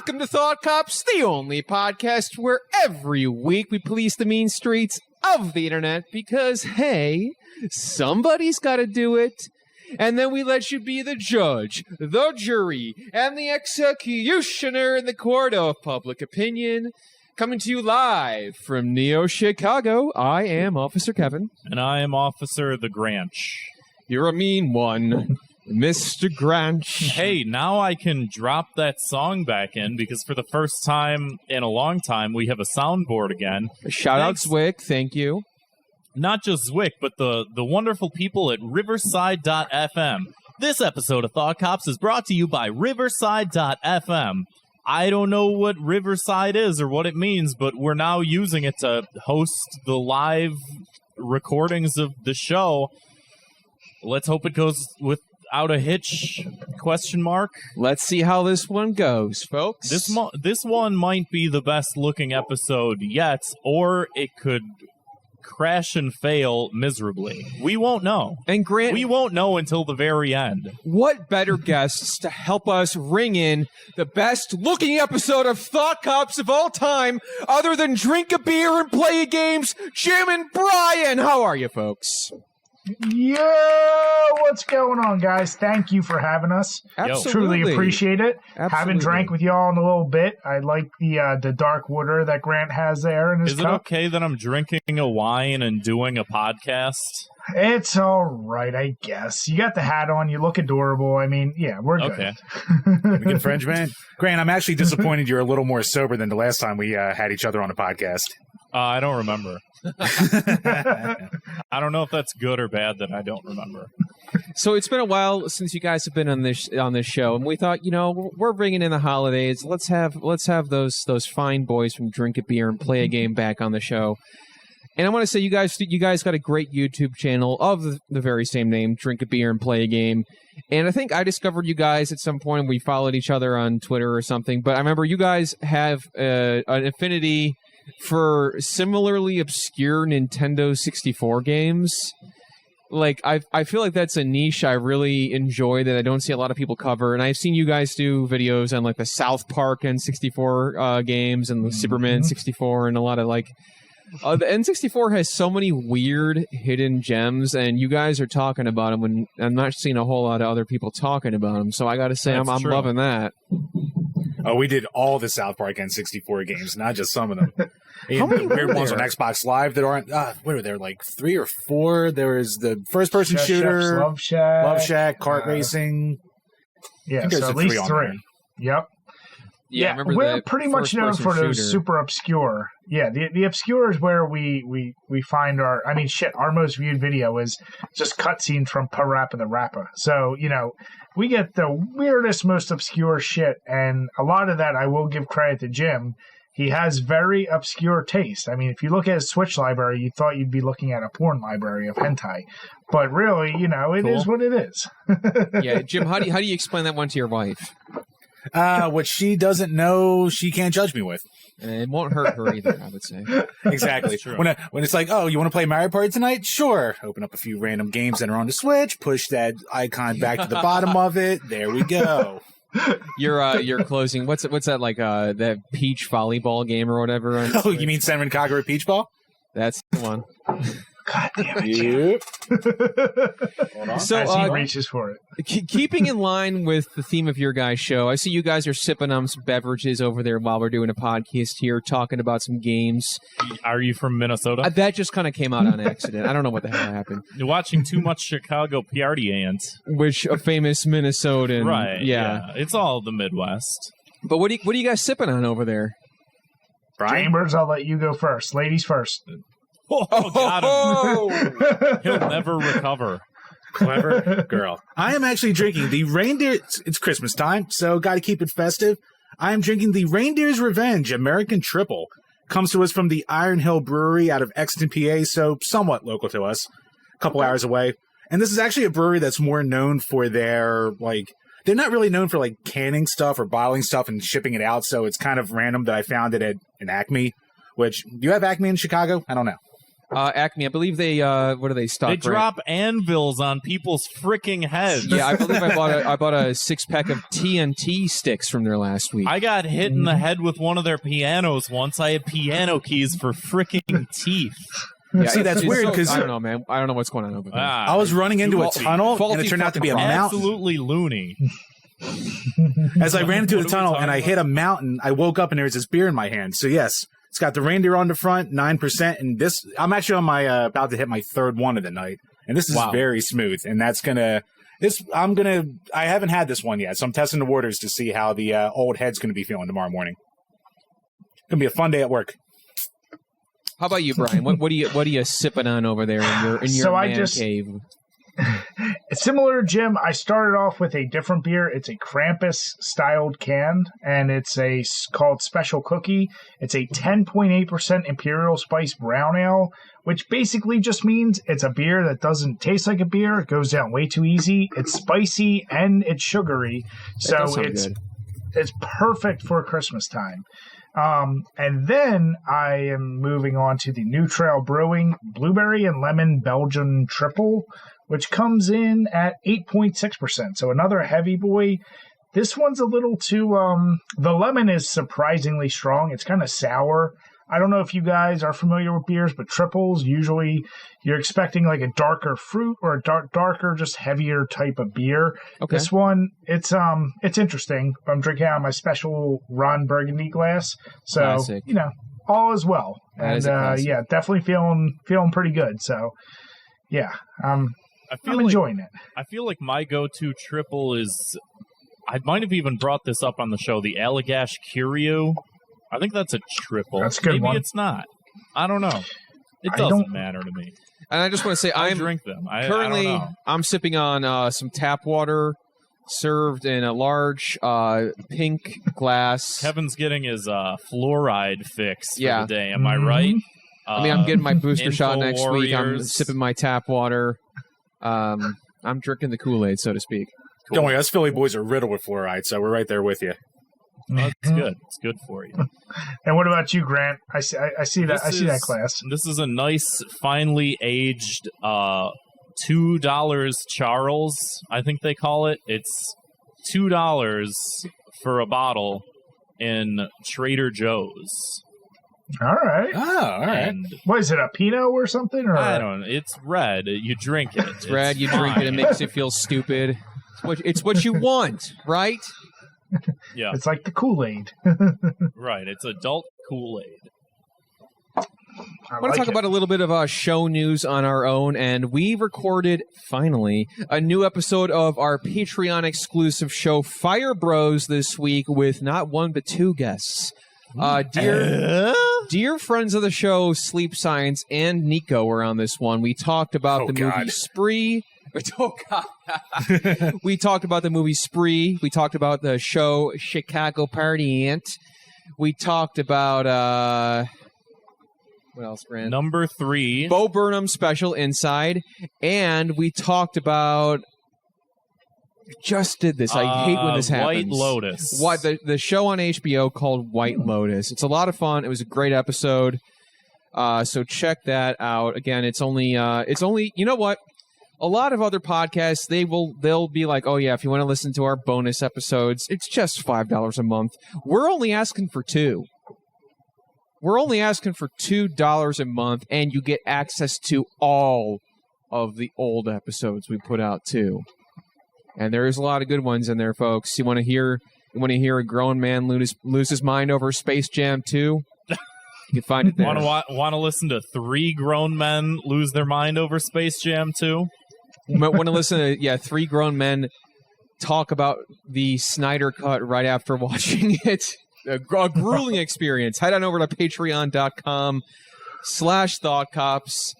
Welcome to Thought Cops, the only podcast where every week we police the mean streets of the internet because, hey, somebody's got to do it. And then we let you be the judge, the jury, and the executioner in the court of public opinion. Coming to you live from Neo Chicago, I am Officer Kevin. And I am Officer the Granch. You're a mean one, Mr. Granch. Hey, now I can drop that song back in because for the first time in a long time, we have a soundboard again. Shout out Zwick, thank you. Not just Zwick, but the wonderful people at Riverside.fm. This episode of Thought Cops is brought to you by Riverside.fm. I don't know what Riverside is or what it means, but we're now using it to host the live recordings of the show. Let's hope it goes without a hitch, question mark. Let's see how this one goes, folks. This one might be the best looking episode yet, or it could crash and fail miserably. We won't know. And Grant, we won't know until the very end. What better guests to help us ring in the best looking episode of Thought Cops of all time other than Drink a Beer and Play Games? Jim and Brian, how are you folks? Yo, what's going on, guys? Thank you for having us. Absolutely. Truly appreciate it. Absolutely. Haven't drank with y'all in a little bit. I like the dark water that Grant has there in his cup. Is it okay that I'm drinking a wine and doing a podcast? It's all right, I guess. You got the hat on. You look adorable. I mean, yeah, we're good. Okay. Good French man. Grant, I'm actually disappointed you're a little more sober than the last time we had each other on a podcast. I don't remember. I don't know if that's good or bad that I don't remember. So it's been a while since you guys have been on this show, and we thought, we're bringing in the holidays. Let's have those fine boys from Drink a Beer and Play a Game back on the show. And I want to say you guys got a great YouTube channel of the very same name, Drink a Beer and Play a Game. And I think I discovered you guys at some point. We followed each other on Twitter or something. But I remember you guys have an affinity for similarly obscure Nintendo 64 games. Like, I feel like that's a niche I really enjoy that I don't see a lot of people cover. And I've seen you guys do videos on, like, the South Park N64 games and the Superman 64 and a lot of, like... the N64 has so many weird hidden gems, and you guys are talking about them when I'm not seeing a whole lot of other people talking about them. So I got to say, I'm loving that. Oh, we did all the South Park N64 games, not just some of them. How many the weird were ones there? on Xbox Live that aren't. What are there, like 3 or 4? There is the first-person Chef shooter, Chef's Love Shack, kart racing. Yeah, there's so at three least on 3. there. Yep. Yeah, I remember we're pretty much known for those shooter. super obscure. Yeah, the obscure is where we find our. I mean, shit. Our most viewed video is just cutscenes from Parappa the Rapper. So we get the weirdest, most obscure shit, and a lot of that I will give credit to Jim. He has very obscure taste. I mean, if you look at his Switch library, you thought you'd be looking at a porn library of hentai, but really, it is what it is. Yeah, Jim, how do you explain that one to your wife? What she doesn't know, she can't judge me with. It won't hurt her either, I would say. Exactly. True. When it's like, oh, you want to play Mario Party tonight? Sure. Open up a few random games that are on the Switch, push that icon back to the bottom of it. There we go. You're closing. What's that like? That Peach volleyball game or whatever. Oh, you mean Senran Kagura Peach Ball? That's the one. God damn it. Yep. Hold on. So As he reaches for it. Keeping in line with the theme of your guys' show, I see you guys are sipping on some beverages over there while we're doing a podcast here, talking about some games. Are you from Minnesota? That just kind of came out on accident. I don't know what the hell happened. You're watching too much Chicago Party Ants. Which a famous Minnesotan, Right. Yeah. It's all the Midwest. But what are you guys sipping on over there? Brian? Chambers, I'll let you go first. Ladies first. Oh, got him. He'll never recover. Clever girl. I am actually drinking the reindeer. It's Christmas time, so got to keep it festive. I am drinking the Reindeer's Revenge American Triple. Comes to us from the Iron Hill Brewery out of Exton, PA, so somewhat local to us. A couple hours away. And this is actually a brewery that's more known for their, they're not really known for, canning stuff or bottling stuff and shipping it out, so it's kind of random that I found it at an Acme, which, do you have Acme in Chicago? I don't know. Acme, I believe they what do they stock? They drop anvils on people's freaking heads. Yeah, I believe I bought a 6-pack of TNT sticks from there last week. I got hit in the head with one of their pianos once. I had piano keys for freaking teeth. Yeah, See, that's weird because I don't know, man. I don't know what's going on over there. I was running into a tunnel and it turned out to be a mountain. Absolutely loony. As I ran into the tunnel and I hit a mountain, I woke up and there was this beer in my hand. So yes, it's got the reindeer on the front, 9%, and this. I'm actually on my about to hit my third one of the night, and this is very smooth. And that's gonna. I haven't had this one yet, so I'm testing the waters to see how the old head's gonna be feeling tomorrow morning. It's gonna be a fun day at work. How about you, Brian? What are you sipping on over there in your man cave? It's similar to Jim. I started off with a different beer. It's a Krampus-styled can, and it's called Special Cookie. It's a 10.8% Imperial Spice Brown Ale, which basically just means it's a beer that doesn't taste like a beer. It goes down way too easy. It's spicy and it's sugary, so it's perfect for Christmas time. And then I am moving on to the New Trail Brewing Blueberry and Lemon Belgian Triple, which comes in at 8.6%. So another heavy boy. This one's a little too, the lemon is surprisingly strong. It's kind of sour. I don't know if you guys are familiar with beers, but triples, usually you're expecting like a darker fruit or a darker, just heavier type of beer. Okay. This one, it's interesting. I'm drinking out of my special Ron Burgundy glass. So, Classic. All is well. And yeah, definitely feeling pretty good. So, yeah, I'm enjoying it. I feel like my go-to triple is, I might have even brought this up on the show, the Allagash Curio. I think that's a triple. That's a good Maybe one. It's not. I don't know. It doesn't matter to me. And I just want to say, I drink them. Currently, I'm sipping on some tap water served in a large pink glass. Kevin's getting his fluoride fix for the day. Am I right? I mean, I'm getting my booster shot next week. I'm Warriors. sipping my tap water. I'm drinking the Kool-Aid, so to speak. Cool. Don't worry, us Philly boys are riddled with fluoride, so we're right there with you. That's good. It's good for you. And what about you, Grant? I see that. I see that glass. This is a nice, finely aged $2 Charles, I think they call it. It's $2 for a bottle in Trader Joe's. All right. Oh, all right. And what is it, a Pinot or something? Or I don't know. It's red. You drink it. It's red. You drink it. It makes you feel stupid. It's what you want, right? Yeah. It's like the Kool-Aid. Right. It's adult Kool-Aid. I want to talk about a little bit of show news on our own, and we recorded, finally, a new episode of our Patreon exclusive show, Fire Bros, this week with not one but two guests. Dear friends of the show, Sleep Science and Nico were on this one. We talked about movie Spree. We talked about the movie Spree. We talked about the show Chicago Party Ant. We talked about what else, Brand? Number 3. Bo Burnham's special Inside. And we talked about just did this. I hate when this happens. White Lotus. What the show on HBO called White Lotus. It's a lot of fun. It was a great episode. So check that out. Again, it's only you know what? A lot of other podcasts, they'll be like, oh yeah, if you want to listen to our bonus episodes, it's just $5 a month. We're only asking for $2. We're only asking for $2 a month, and you get access to all of the old episodes we put out too. And there is a lot of good ones in there, folks. You want to hear a grown man lose his mind over Space Jam 2? You can find it there. Want to listen to 3 grown men lose their mind over Space Jam 2? Want to listen to 3 grown men talk about the Snyder Cut right after watching it? A grueling experience. Head on over to patreon.com/thoughtcops.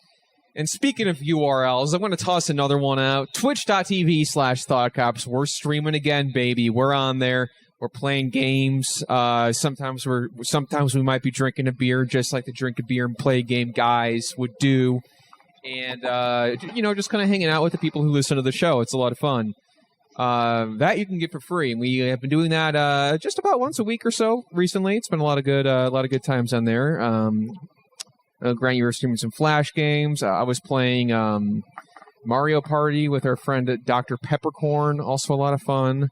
And speaking of URLs, I'm going to toss another one out. Twitch.tv/thoughtcops. We're streaming again, baby. We're on there. We're playing games. Sometimes we might be drinking a beer, just like the drink a beer and play a game guys would do. And, just kind of hanging out with the people who listen to the show. It's a lot of fun. That you can get for free. And we have been doing that just about once a week or so recently. It's been a lot of good times on there. Grant, you were streaming some Flash games. I was playing Mario Party with our friend Dr. Peppercorn. Also a lot of fun.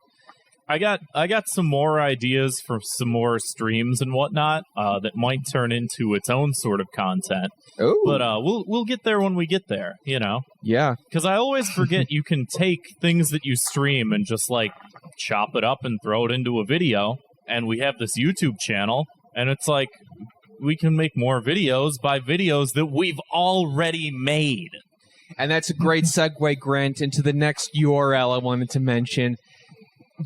I got some more ideas for some more streams and whatnot that might turn into its own sort of content. Oh, but we'll get there when we get there, you know. Yeah, because I always forget you can take things that you stream and just like chop it up and throw it into a video. And we have this YouTube channel, and it's like we can make more videos by videos that we've already made. And that's a great segue, Grant, into the next URL I wanted to mention.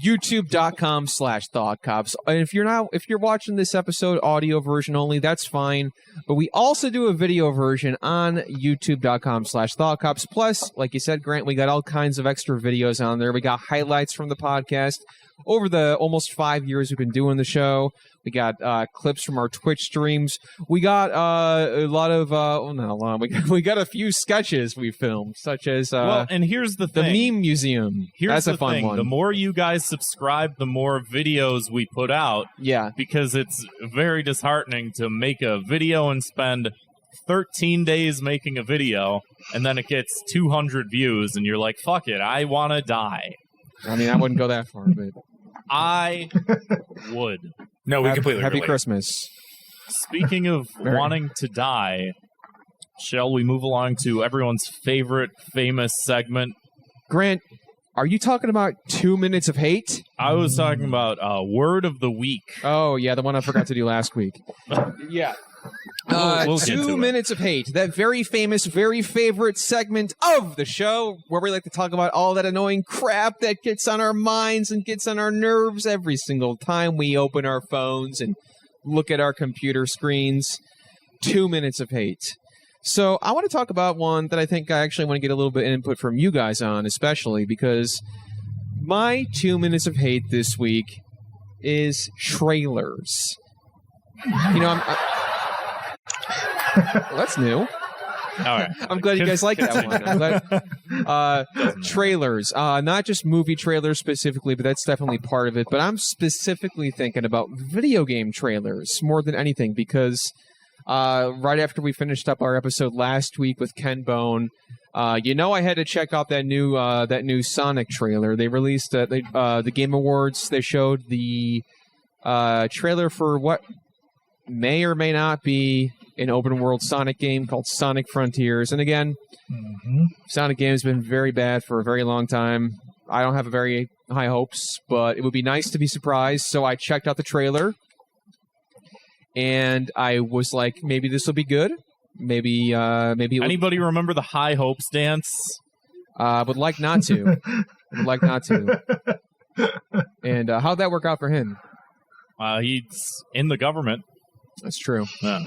YouTube.com/ThoughtCops. And if you're watching this episode audio version only, that's fine. But we also do a video version on YouTube.com/ThoughtCops. Plus, like you said, Grant, we got all kinds of extra videos on there. We got highlights from the podcast over the almost 5 years we've been doing the show. We got clips from our Twitch streams. We got a lot of not a lot. We got a few sketches we filmed, such as well. And here's the thing: the meme museum. That's a fun one. The more you guys subscribe, the more videos we put out. Yeah, because it's very disheartening to make a video and spend 13 days making a video, and then it gets 200 views, and you're like, "Fuck it, I want to die." I mean, I wouldn't go that far, but I would. No, we completely Happy relate. Christmas. Speaking of wanting to die, shall we move along to everyone's favorite famous segment? Grant, are you talking about 2 minutes of hate? I was talking about Word of the Week. Oh, yeah, the one I forgot to do last week. Yeah. We'll get to 2 it. minutes of hate, that very famous, very favorite segment of the show where we like to talk about all that annoying crap that gets on our minds and gets on our nerves every single time we open our phones and look at our computer screens. 2 minutes of hate. So I want to talk about one that I think I actually want to get a little bit of input from you guys on, especially because my 2 minutes of hate this week is trailers. You know, well, that's new. All right. I'm glad you guys like that one. I'm glad, trailers, not just movie trailers specifically, but that's definitely part of it. But I'm specifically thinking about video game trailers more than anything because right after we finished up our episode last week with Ken Bone, I had to check out that new Sonic trailer. They released the Game Awards. They showed the trailer for what may or may not be an open world Sonic game called Sonic Frontiers. And again, Sonic game has been very bad for a very long time. I don't have very high hopes, but it would be nice to be surprised. So I checked out the trailer and I was like, maybe this will be good. Maybe Anybody remember the high hopes dance? Would like not to. Would like not to. And how'd that work out for him? He's in the government. That's true. Yeah.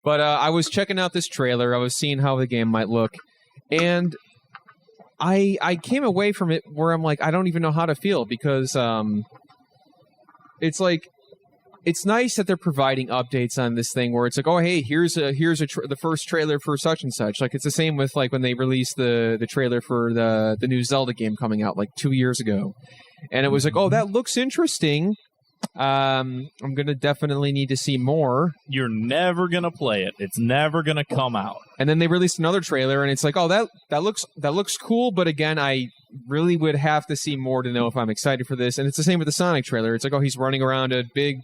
But I was checking out this trailer. I was seeing how the game might look. And I came away from it where I'm like, I don't even know how to feel because it's like, it's nice that they're providing updates on this thing where it's like, oh, hey, here's the first trailer for such and such. Like, it's the same with like when they released the trailer for the new Zelda game coming out like 2 years ago. And it was like, oh, that looks interesting. I'm going to definitely need to see more. You're never going to play it. It's never going to come out. And then they released another trailer and it's like, oh, that looks cool. But again, I really would have to see more to know if I'm excited for this. And it's the same with the Sonic trailer. It's like, oh, he's running around a big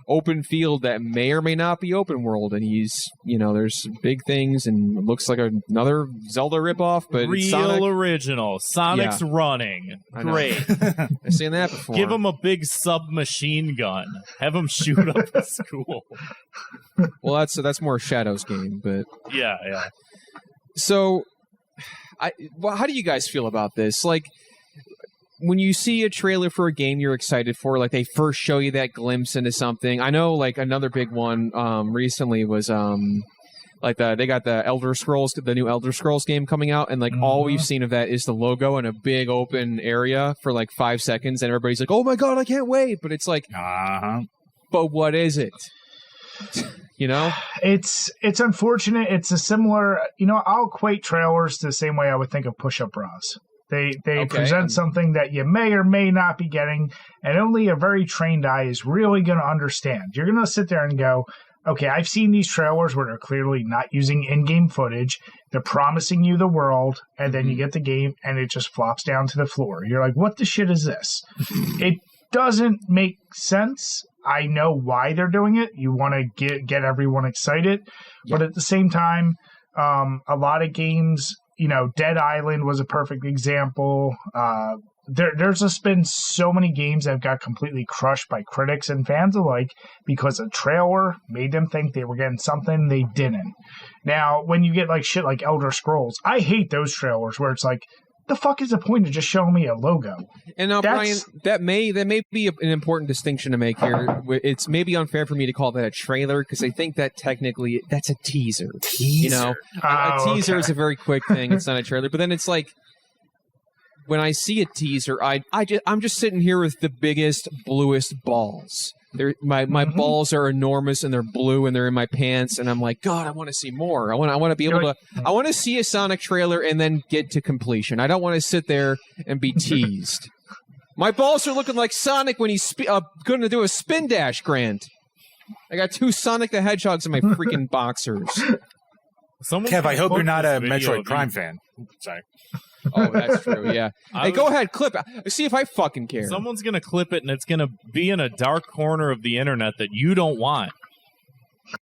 open field that may or may not be open world, and he's, there's big things, and it looks like another Zelda ripoff, but real it's Sonic. Original. Sonic's running. Great. I've seen that before. Give him a big submachine gun. Have him shoot up a school. Well, that's more Shadow's game, but yeah. So, how do you guys feel about this? Like, when you see a trailer for a game you're excited for, like they first show you that glimpse into something. I know, like another big one recently was like they got the new Elder Scrolls game coming out, and like all we've seen of that is the logo in a big open area for like 5 seconds, and everybody's like, "Oh my god, I can't wait!" But it's like, but what is it? It's unfortunate. It's a similar. I'll equate trailers to the same way I would think of push-up bras. They present something that you may or may not be getting, and only a very trained eye is really going to understand. You're going to sit there and go, okay, I've seen these trailers where they're clearly not using in-game footage. They're promising you the world, and then you get the game, and it just flops down to the floor. You're like, what the shit is this? It doesn't make sense. I know why they're doing it. You want to get everyone excited. But at the same time, a lot of games, Dead Island was a perfect example. There's just been so many games that have got completely crushed by critics and fans alike because a trailer made them think they were getting something they didn't. Now, when you get like shit like Elder Scrolls, I hate those trailers where it's like, the fuck is the point of just showing me a logo? And now, Brian, that may be an important distinction to make here. It's maybe unfair for me to call that a trailer because I think that technically that's a teaser. A teaser is a very quick thing. It's not a trailer. But then it's like, when I see a teaser, I'm just sitting here with the biggest, bluest balls. My balls are enormous and they're blue and they're in my pants and I'm like, God, I want to see more. I want to be able to. I want to see a Sonic trailer and then get to completion. I don't want to sit there and be teased. My balls are looking like Sonic when he's going to do a spin dash, Grant. I got 2 Sonic the Hedgehogs in my freaking boxers. Kev, I hope you're not a Metroid Prime fan. Sorry. Oh, that's true, yeah. Hey, go ahead, clip it. See if I fucking care. Someone's going to clip it, and it's going to be in a dark corner of the internet that you don't want.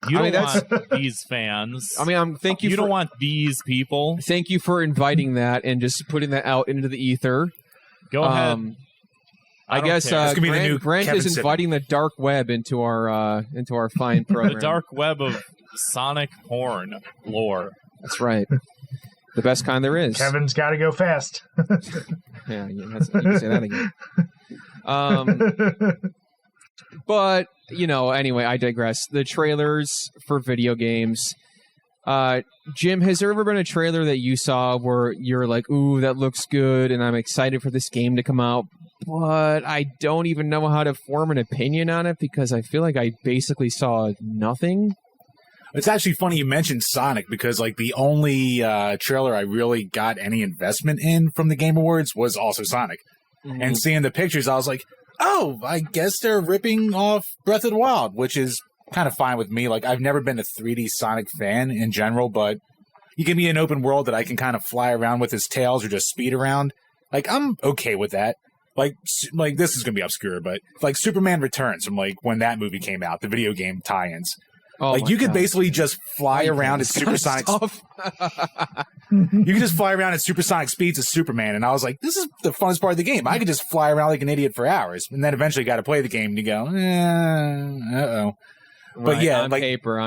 You don't want these fans. I mean, thank you. You don't want these people. Thank you for inviting that and just putting that out into the ether. Go ahead. I guess Grant is inviting the dark web into our fine program. The dark web of Sonic porn lore. That's right. The best kind there is. Kevin's got to go fast. Yeah, you can say that again. But, anyway, I digress. The trailers for video games. Jim, has there ever been a trailer that you saw where you're like, ooh, that looks good, and I'm excited for this game to come out, but I don't even know how to form an opinion on it because I feel like I basically saw nothing? It's actually funny you mentioned Sonic because, like, the only trailer I really got any investment in from the Game Awards was also Sonic. Mm-hmm. And seeing the pictures, I was like, oh, I guess they're ripping off Breath of the Wild, which is kind of fine with me. Like, I've never been a 3D Sonic fan in general, but you give me an open world that I can kind of fly around with his tails or just speed around. Like, I'm okay with that. Like this is going to be obscure, but like Superman Returns from like when that movie came out, the video game tie-ins. Oh, like you could basically just fly around at supersonic. You could just fly around at supersonic speeds as Superman, and I was like, "This is the funnest part of the game. I could just fly around like an idiot for hours." And then eventually got to play the game, and you go, "Uh-oh." But right, yeah, on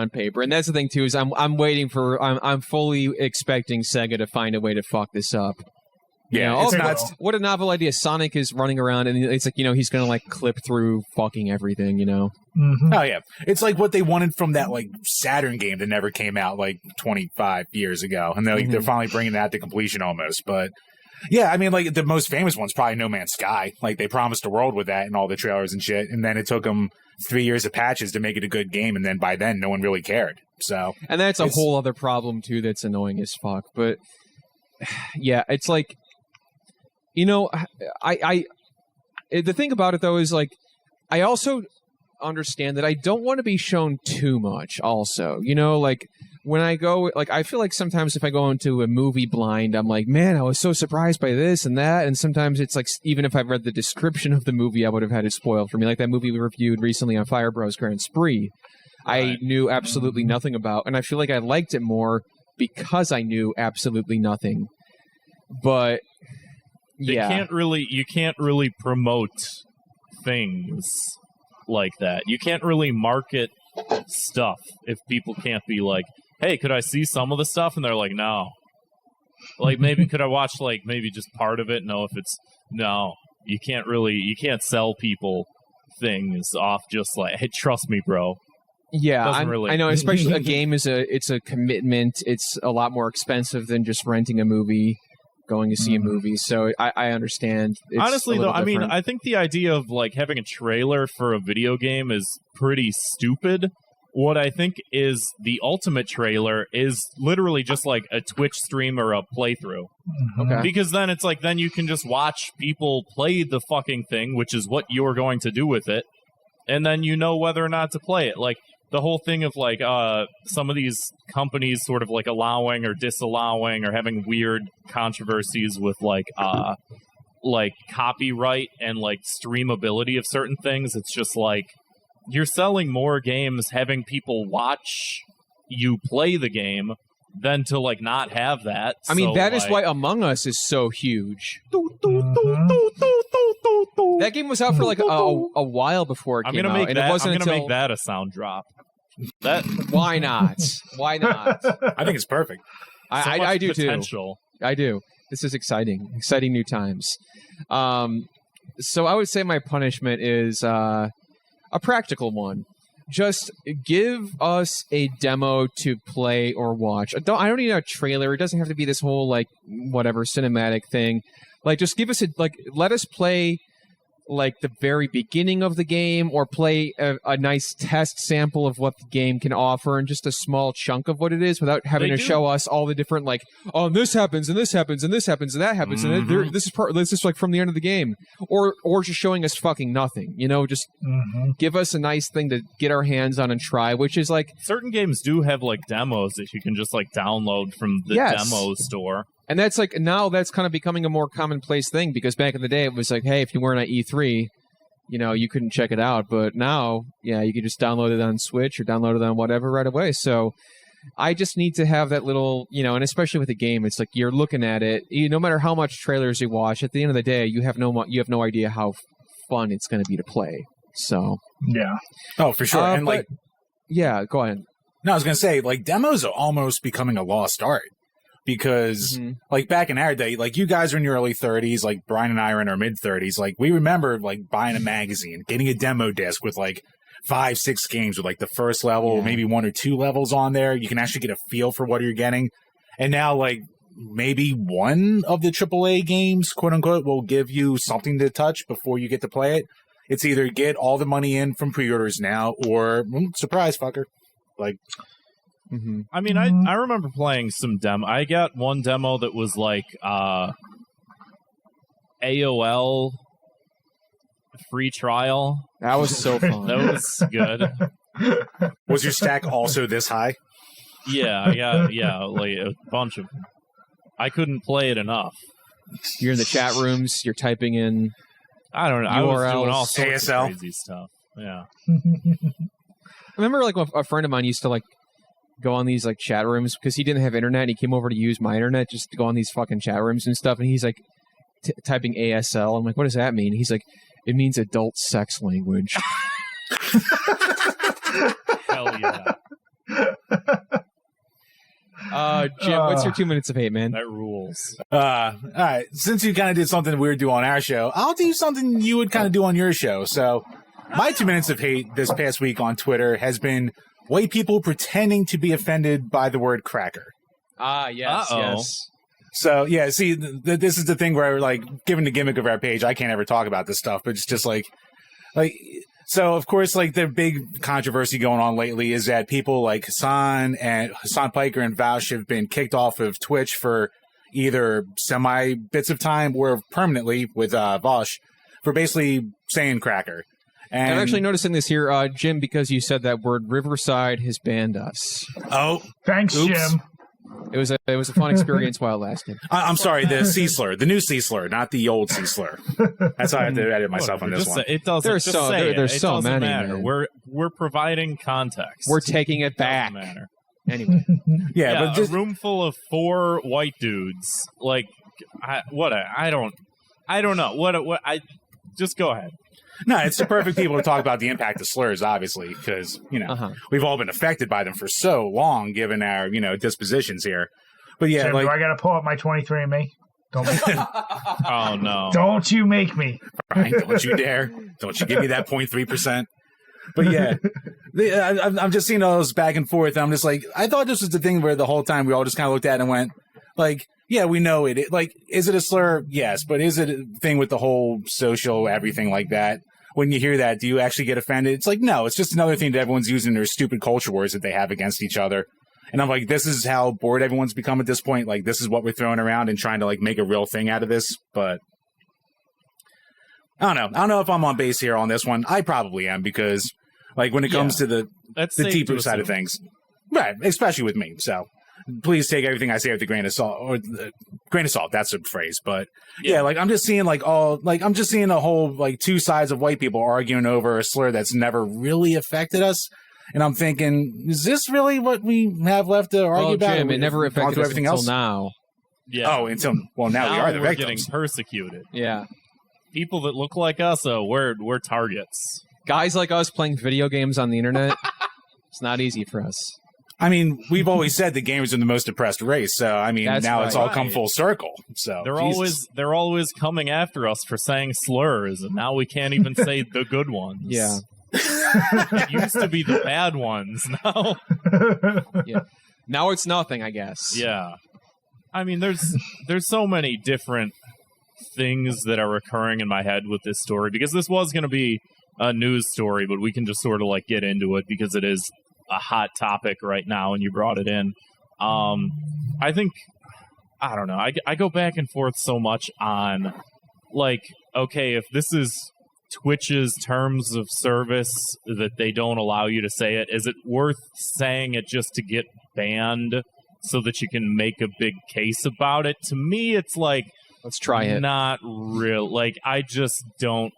paper, and that's the thing too is I'm waiting for I'm fully expecting Sega to find a way to fuck this up. Yeah, what a novel idea! Sonic is running around, and it's like he's gonna like clip through fucking everything, Mm-hmm. Oh yeah, it's like what they wanted from that like Saturn game that never came out like 25 years ago, and they're finally bringing that to completion almost. But yeah, I mean, like the most famous one's probably No Man's Sky. Like they promised a world with that and all the trailers and shit, and then it took them 3 years of patches to make it a good game, and then by then no one really cared. So and that's a whole other problem too. That's annoying as fuck. But yeah, it's like. The thing about it though is like, I also understand that I don't want to be shown too much. Also, like when I go, like I feel like sometimes if I go into a movie blind, I'm like, man, I was so surprised by this and that, and sometimes it's like even if I've read the description of the movie, I would have had it spoiled for me. Like that movie we reviewed recently on Fire Bros Grand Spree, I knew absolutely nothing about, and I feel like I liked it more because I knew absolutely nothing. But you can't really promote things like that. You can't really market stuff if people can't be like, hey, could I see some of the stuff? And they're like, no. Like, maybe could I watch like maybe just part of it? No, you can't sell people things off just like, hey, trust me, bro. Yeah, I know, especially a game it's a commitment. It's a lot more expensive than just renting a movie. Going to see a movie, so I understand. Honestly, though, I mean, I think the idea of like having a trailer for a video game is pretty stupid. What I think is the ultimate trailer is literally just like a Twitch stream or a playthrough. Okay. Because then it's like then you can just watch people play the fucking thing, which is what you're going to do with it, and then you know whether or not to play it. Like the whole thing of like some of these companies sort of like allowing or disallowing or having weird controversies with like copyright and like streamability of certain things. It's just like you're selling more games having people watch you play the game than to like not have that. I mean, So, that is like, why Among Us is so huge. That game was out for like a while before it I'm came gonna out, make and that. it wasn't I'm gonna until make that a sound drop. That why not? Why not? I think it's perfect. I do potential. too. I do. This is exciting new times. So I would say my punishment is a practical one. Just give us a demo to play or watch. I don't need a trailer. It doesn't have to be this whole like whatever cinematic thing. Like just give us let us play like the very beginning of the game, or play a nice test sample of what the game can offer, and just a small chunk of what it is, without having to show us all the different like, oh, this happens and this happens and this happens and that happens, and this is like from the end of the game, or just showing us fucking nothing. Just give us a nice thing to get our hands on and try, which is like Certain games do have like demos that you can just like download from the demo store. And that's like, now that's kind of becoming a more commonplace thing, because back in the day it was like, hey, if you weren't at E3, you couldn't check it out. But now, you can just download it on Switch or download it on whatever right away. So I just need to have that little, and especially with a game, it's like you're looking at it, no matter how much trailers you watch, at the end of the day, you have no idea how fun it's going to be to play. So yeah. Oh, for sure. And but, go ahead. No, I was going to say, like, demos are almost becoming a lost art. Because, like, back in our day, like, you guys are in your early 30s, like, Brian and I are in our mid-30s, like, we remember, like, buying a magazine, getting a demo disc with, like, 5-6 games with, like, the first level, maybe 1 or 2 levels on there. You can actually get a feel for what you're getting. And now, like, maybe one of the AAA games, quote-unquote, will give you something to touch before you get to play it. It's either get all the money in from pre-orders now, or, surprise, fucker. Like... I mean, I remember playing some demo. I got one demo that was like AOL free trial. That was so fun. That was good. Was your stack also this high? Yeah, I got like a bunch of. I couldn't play it enough. You're in the chat rooms. You're typing in. I don't know. URLs, I was doing all sorts ASL. of crazy stuff. Yeah. I remember like a friend of mine used to like go on these like chat rooms because he didn't have internet. He came over to use my internet just to go on these fucking chat rooms and stuff. And he's like typing ASL. I'm like, what does that mean? He's like, it means adult sex language. Hell yeah. Jim, what's your 2 minutes of hate, man? That rules. All right. Since you kind of did something weird do on our show, I'll do something you would kind of do on your show. So my 2 minutes of hate this past week on Twitter has been white people pretending to be offended by the word cracker. Ah, yes, yes. So, yeah, see, this is the thing where, like, given the gimmick of our page, I can't ever talk about this stuff, but it's just like, so, of course, like, the big controversy going on lately is that people like Hassan Piker and Vaush have been kicked off of Twitch for either semi-bits of time or permanently with Vaush for basically saying cracker. And I'm actually noticing this here, Jim, because you said that word. Riverside has banned us. Oh, thanks, oops. Jim. It was a fun experience while it lasted. I'm sorry, the C slur, the new C slur, not the old C slur. That's how I have to edit myself on this one. It doesn't. There's just so say it. there's It so doesn't many. matter. Man. We're providing context. We're taking it back. Doesn't matter. Anyway, Yeah, but just, a room full of 4 white dudes. Like, I don't know. I just go ahead. no, it's the perfect people to talk about the impact of slurs, obviously, because, we've all been affected by them for so long, given our, dispositions here. But yeah, Jim, like, do I got to pull up my 23andMe? Don't make me. Oh, no. Don't you make me. Brian, don't you dare. Don't you give me that 0.3%. But yeah, I'm just seeing all those back and forth. And I'm just like, I thought this was the thing where the whole time we all just kind of looked at it and went, like, yeah, we know it. Like, is it a slur? Yes. But is it a thing with the whole social everything like that? When you hear that, do you actually get offended? It's like, no, it's just another thing that everyone's using their stupid culture wars that they have against each other. And I'm like, this is how bored everyone's become at this point. Like, this is what we're throwing around and trying to, like, make a real thing out of this. But I don't know. I don't know if I'm on base here on this one. I probably am, because Like when it comes to the That's the safe deeper to side of assume. things. Right, especially with me. So please take everything I say with a grain of salt, or grain of salt. That's a phrase, but yeah, like I'm just seeing I'm just seeing a whole like two sides of white people arguing over a slur that's never really affected us, and I'm thinking, is this really what we have left to argue about? Jim, it never affected us everything until else now. Yeah. Oh, until now we are the we're victims. getting persecuted. Yeah, People that look like us, we're targets. guys like us playing video games on the internet. It's not easy for us. I mean, we've always said the gamers are the most oppressed race, so I mean, That's now it's all right. come full circle. So They're always coming after us for saying slurs, and now we can't even say the good ones. Yeah. It used to be the bad ones. Now, Now it's nothing, I guess. yeah. I mean, there's so many different things that are occurring in my head with this story, because this was going to be a news story, but we can just sort of like get into it because it is a hot topic right now, and you brought it in. I think, I don't know, I go back and forth so much on, like, okay, if this is Twitch's terms of service that they don't allow you to say it, is it worth saying it just to get banned so that you can make a big case about it? To me, it's like, Let's try it. not real. Like, I just don't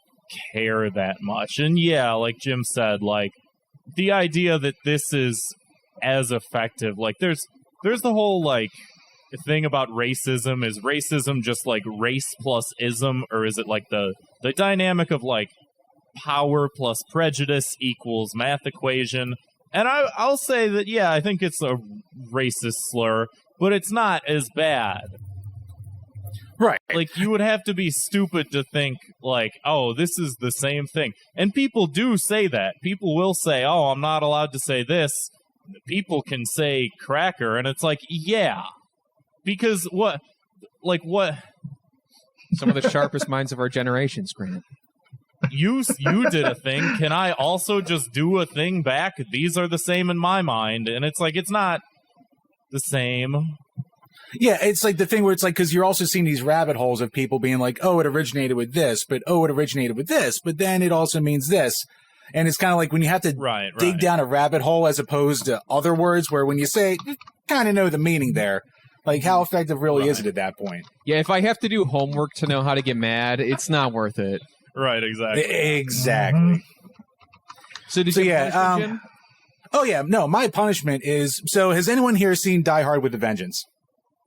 care that much. And yeah, like Jim said, like, the idea that this is as effective, like there's the whole like thing about racism. Is racism just like race plus ism, or is it like the dynamic of like power plus prejudice equals math equation? And I'll say that, yeah, I think it's a racist slur, but it's not as bad. right. Like, you would have to be stupid to think, like, oh, this is the same thing. And people do say that. People will say, oh, I'm not allowed to say this. People can say cracker, and it's like, yeah. Because what? Some of the sharpest minds of our generations, Grant. You did a thing. Can I also just do a thing back? These are the same in my mind. And it's like, it's not the same. Yeah, it's like the thing where it's like, because you're also seeing these rabbit holes of people being like, oh, it originated with this, but oh, it originated with this, but then it also means this. And it's kind of like when you have to dig down a rabbit hole as opposed to other words where when you say, you kind of know the meaning there. Like, how effective really is it at that point? Yeah, if I have to do homework to know how to get mad, it's not worth it. Right, exactly. Exactly. So did you punish Jim? Oh, yeah. No, my punishment is, so has anyone here seen Die Hard with a Vengeance?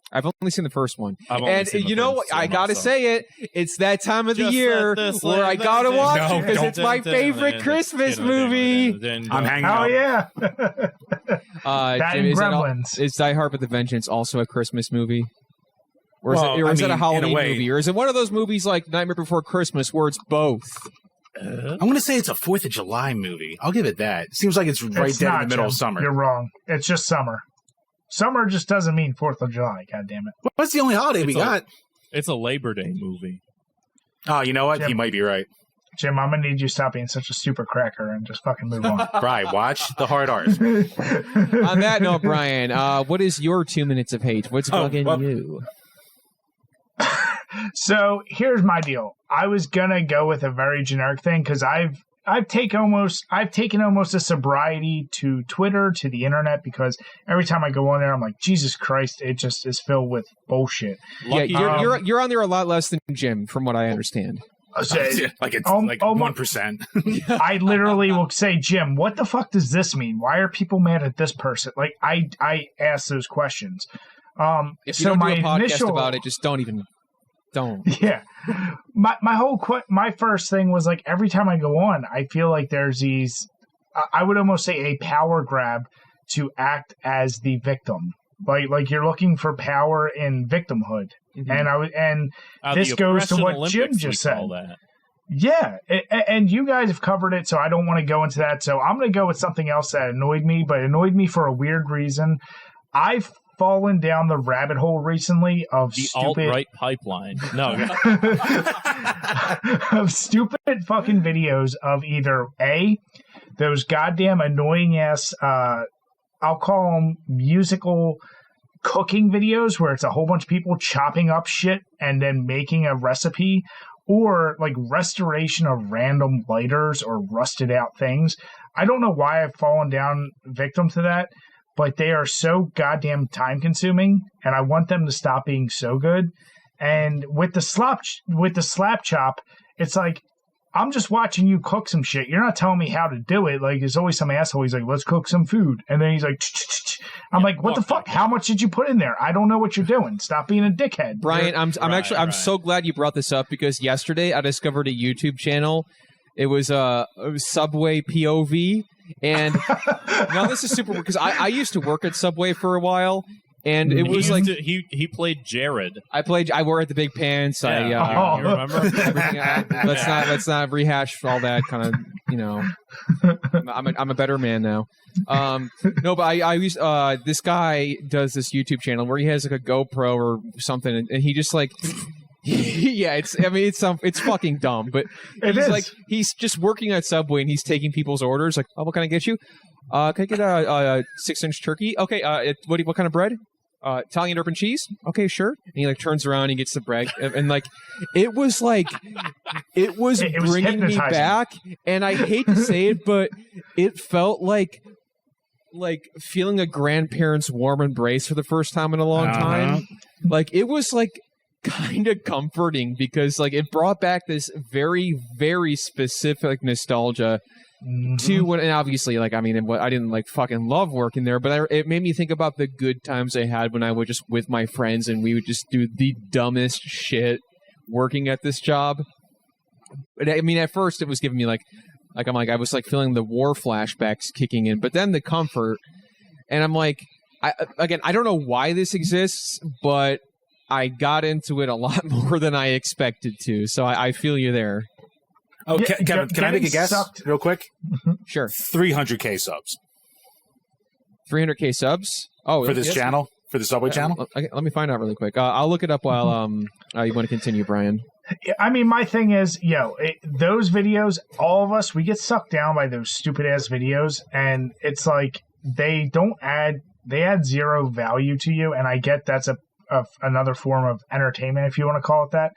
I've only seen the first one. And you know what? I gotta say it. It's that time of the Just year where I gotta watch it because it's my favorite Christmas movie. I'm hanging Oh, out. yeah. That Jim, and Gremlins. is Die Hard with a Vengeance also a Christmas movie? Or is, Well, is it I a mean, Halloween in a way. movie? Or is it one of those movies like Nightmare Before Christmas where it's both? I'm going to say it's a 4th of July movie. I'll give it that. Seems like it's right It's there in not, the middle Jim. of summer. You're wrong. It's just summer. Summer just doesn't mean 4th of July, goddammit. What's the only holiday we got? It's a Labor Day movie. Oh, you know what? Jim. He might be right. Jim, I'm going to need you to stop being such a super cracker and just fucking move on. Right, watch the hard art. On that note, Brian, what is your 2 minutes of hate? What's bugging you? So here's my deal. I was gonna go with a very generic thing because I've taken almost a sobriety to Twitter, to the internet, because every time I go on there, I'm like, Jesus Christ, it just is filled with bullshit. Lucky you're on there a lot less than Jim, from what I understand. Like it's like 1%. I literally will say, Jim, what the fuck does this mean? Why are people mad at this person? Like I ask those questions. If you don't do a podcast about it, just don't. Yeah. My first thing was like, every time I go on, I feel like there's these, I would almost say a power grab to act as the victim. Like you're looking for power in victimhood. Mm-hmm. And this goes to what Olympics, Jim just said. That. Yeah. And you guys have covered it, so I don't want to go into that. So I'm going to go with something else that annoyed me, but annoyed me for a weird reason. I've fallen down the rabbit hole recently of The stupid alt-right pipeline. No. of stupid fucking videos of either those goddamn annoying ass I'll call them musical cooking videos where it's a whole bunch of people chopping up shit and then making a recipe, or like restoration of random lighters or rusted out things. I don't know why I've fallen down victim to that, but they are so goddamn time consuming, and I want them to stop being so good. And with the slap chop, it's like, I'm just watching you cook some shit. You're not telling me how to do it. Like, there's always some asshole. He's like, let's cook some food. And then he's like, I'm like, what the fuck? How much did you put in there? I don't know what you're doing. Stop being a dickhead. Brian, I'm so glad you brought this up, because yesterday I discovered a YouTube channel. It was Subway POV. And now this is super weird, because I used to work at Subway for a while. And it was like he played Jared. I wore at the big pants. You remember? Let's not rehash all that kind of, you know. I'm a better man now. No, but I used this guy does this YouTube channel where he has like a GoPro or something, and he just like. Yeah, it's fucking dumb, but he's just working at Subway and he's taking people's orders. Like, oh, what can I get you? Can I get a 6-inch turkey? Okay, what kind of bread? Italian urban cheese? Okay, sure. And he like turns around and he gets the bread, and like it was bringing me back. And I hate to say it, but it felt like feeling a grandparent's warm embrace for the first time in a long time. Like, it was like kind of comforting, because like it brought back this very, very specific nostalgia to when, and obviously, like, I mean, I didn't like fucking love working there, but it made me think about the good times I had when I would just with my friends and we would just do the dumbest shit working at this job. But I mean, at first it was giving me I was like feeling the war flashbacks kicking in, but then the comfort, and I'm like, I don't know why this exists, but I got into it a lot more than I expected to, so I feel you there. Oh, Kevin, can I make a guess real quick? Sure. 300K subs. 300K subs? Oh, for this channel? For the Subway channel? Let me find out really quick. I'll look it up while you want to continue, Brian. I mean, my thing is, those videos, all of us, we get sucked down by those stupid-ass videos, and it's like they add zero value to you, and I get that's another form of entertainment, if you want to call it that.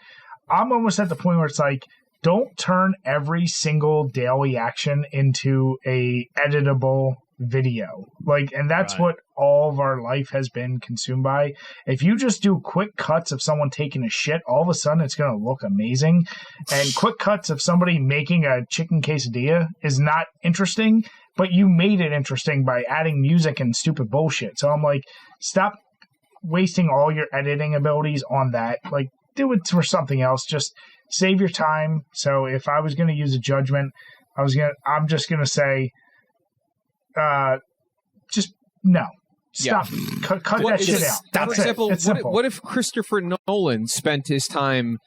I'm almost at the point where it's like, don't turn every single daily action into a editable video. Like, and that's what all of our life has been consumed by. If you just do quick cuts of someone taking a shit, all of a sudden it's going to look amazing. And quick cuts of somebody making a chicken quesadilla is not interesting, but you made it interesting by adding music and stupid bullshit. So I'm like, stop wasting all your editing abilities on that. Like, do it for something else. Just save your time. So if I was going to use a judgment, I'm just going to say, just no. Stop. Yeah. Cut that shit out. For example, what if Christopher Nolan spent his time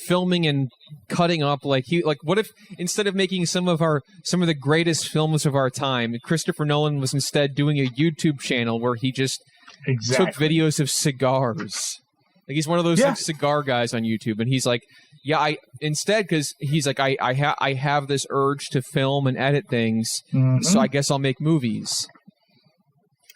filming and cutting up what if instead of making some of the greatest films of our time, Christopher Nolan was instead doing a YouTube channel where he just took videos of cigars. Like, he's one of those like cigar guys on YouTube, and he's like, because he's like, I have this urge to film and edit things, so I guess I'll make movies.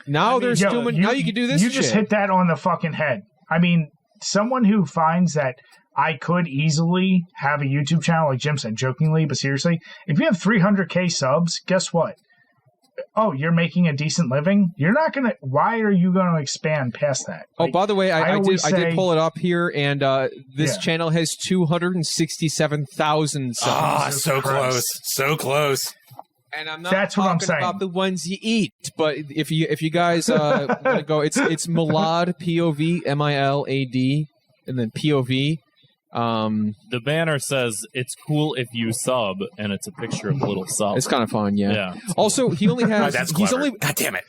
Now now you can do this. You just hit that on the fucking head. I mean, someone who finds that I could easily have a YouTube channel, like Jim said, jokingly, but seriously, if you have 300K subs, guess what? Oh, you're making a decent living? You're not going to... Why are you going to expand past that? Like, by the way, I did pull it up here, and this channel has 267,000 subs. Ah, so close. So close. And I'm not talking about the ones you eat, but if you guys want to go, it's malört, POV, MILAD, and then POV. The banner says it's cool if you sub, and it's a picture of a little sub. It's kind of fun, yeah. Also, he only has. That's clever. God damn it!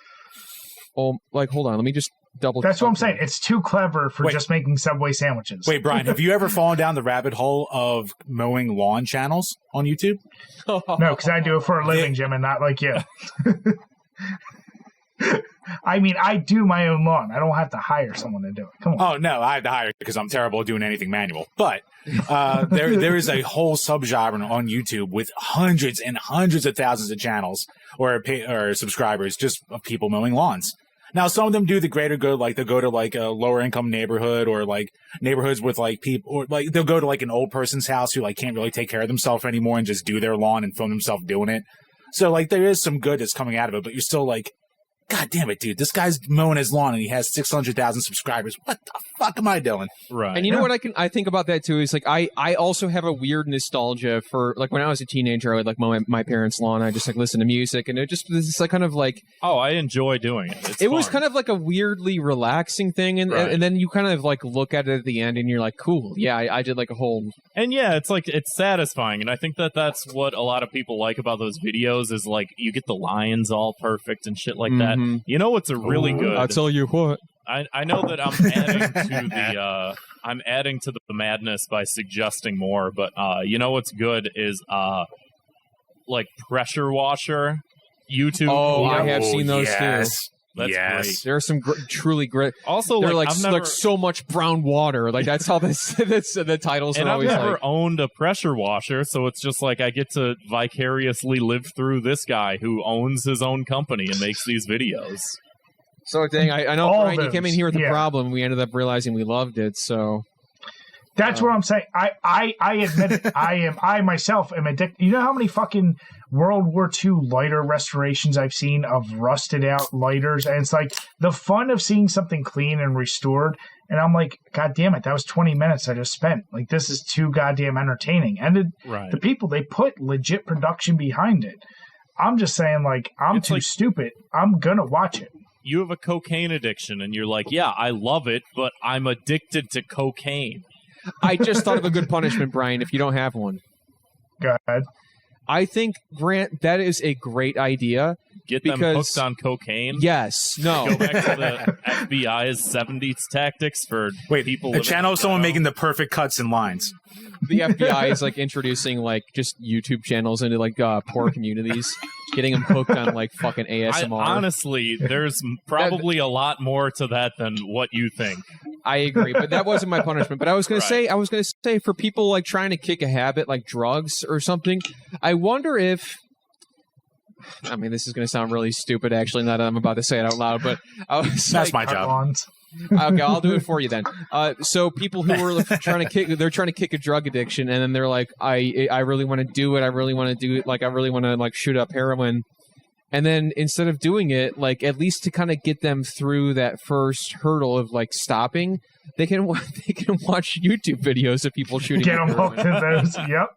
Oh, hold on. Let me just double. That's what I'm saying. It's too clever for just making Subway sandwiches. Wait, Brian, have you ever fallen down the rabbit hole of mowing lawn channels on YouTube? No, because I do it for a living, Jim, and not like you. I mean, I do my own lawn. I don't have to hire someone to do it. Come on. Oh, no, I have to hire because I'm terrible at doing anything manual. But there is a whole subgenre on YouTube with hundreds and hundreds of thousands of channels or subscribers just of people mowing lawns. Now, some of them do the greater good, like they'll go to like a lower income neighborhood or like neighborhoods with like people, or like they'll go to like an old person's house who like can't really take care of themselves anymore and just do their lawn and film themselves doing it. So like there is some good that's coming out of it, but you're still like, God damn it, dude! This guy's mowing his lawn and he has 600,000 subscribers. What the fuck am I doing? Right. And you know what I think about that too is like I also have a weird nostalgia for like when I was a teenager. I would like mow my parents' lawn. I just like listen to music, and this is like kind of like I enjoy doing it. It was kind of like a weirdly relaxing thing, and then you kind of like look at it at the end, and you're like, cool, yeah, I did like a whole. And yeah, it's like it's satisfying, and I think that's what a lot of people like about those videos is like you get the lines all perfect and shit like that. You know what's a really good? I'll tell you what. I know that I'm adding to the madness by suggesting more, but you know what's good is like pressure washer YouTube. Oh, I have seen those too. That's great. There are some truly great. Also, they're like so much brown water. Like that's how the titles and are I've always never like. owned a pressure washer, so it's just like I get to vicariously live through this guy who owns his own company and makes these videos. So dang, I know, All Brian, you those, came in here with a yeah. problem. We ended up realizing we loved it. So That's what I'm saying. I admit it. I myself am addicted. You know how many fucking World War II lighter restorations I've seen of rusted out lighters? And it's like the fun of seeing something clean and restored. And I'm like, God damn it, that was 20 minutes I just spent. Like, this is too goddamn entertaining. And the people, they put legit production behind it. I'm just saying, like, it's too stupid. I'm going to watch it. You have a cocaine addiction, and you're like, yeah, I love it, but I'm addicted to cocaine. I just thought of a good punishment, Brian, if you don't have one. Go ahead. I think, Grant, that is a great idea. Get them hooked on cocaine? Yes. No. Go back to the FBI's 70s tactics for people. A channel of someone making the perfect cuts and lines. The FBI is like introducing like just YouTube channels into like poor communities, getting them hooked on like fucking ASMR. Honestly, there's probably a lot more to that than what you think. I agree, but that wasn't my punishment. But I was going to say for people like trying to kick a habit like drugs or something, I wonder if. I mean, this is going to sound really stupid, actually, now that I'm about to say it out loud, but that's my job. Okay, I'll do it for you then. So people who were trying to kick a drug addiction, and then they're like, I really want to do it. I really want to do it. Like, I really want to like shoot up heroin. And then instead of doing it, like at least to kind of get them through that first hurdle of like stopping, they can watch YouTube videos of people shooting. Get them hooked in those. Yep.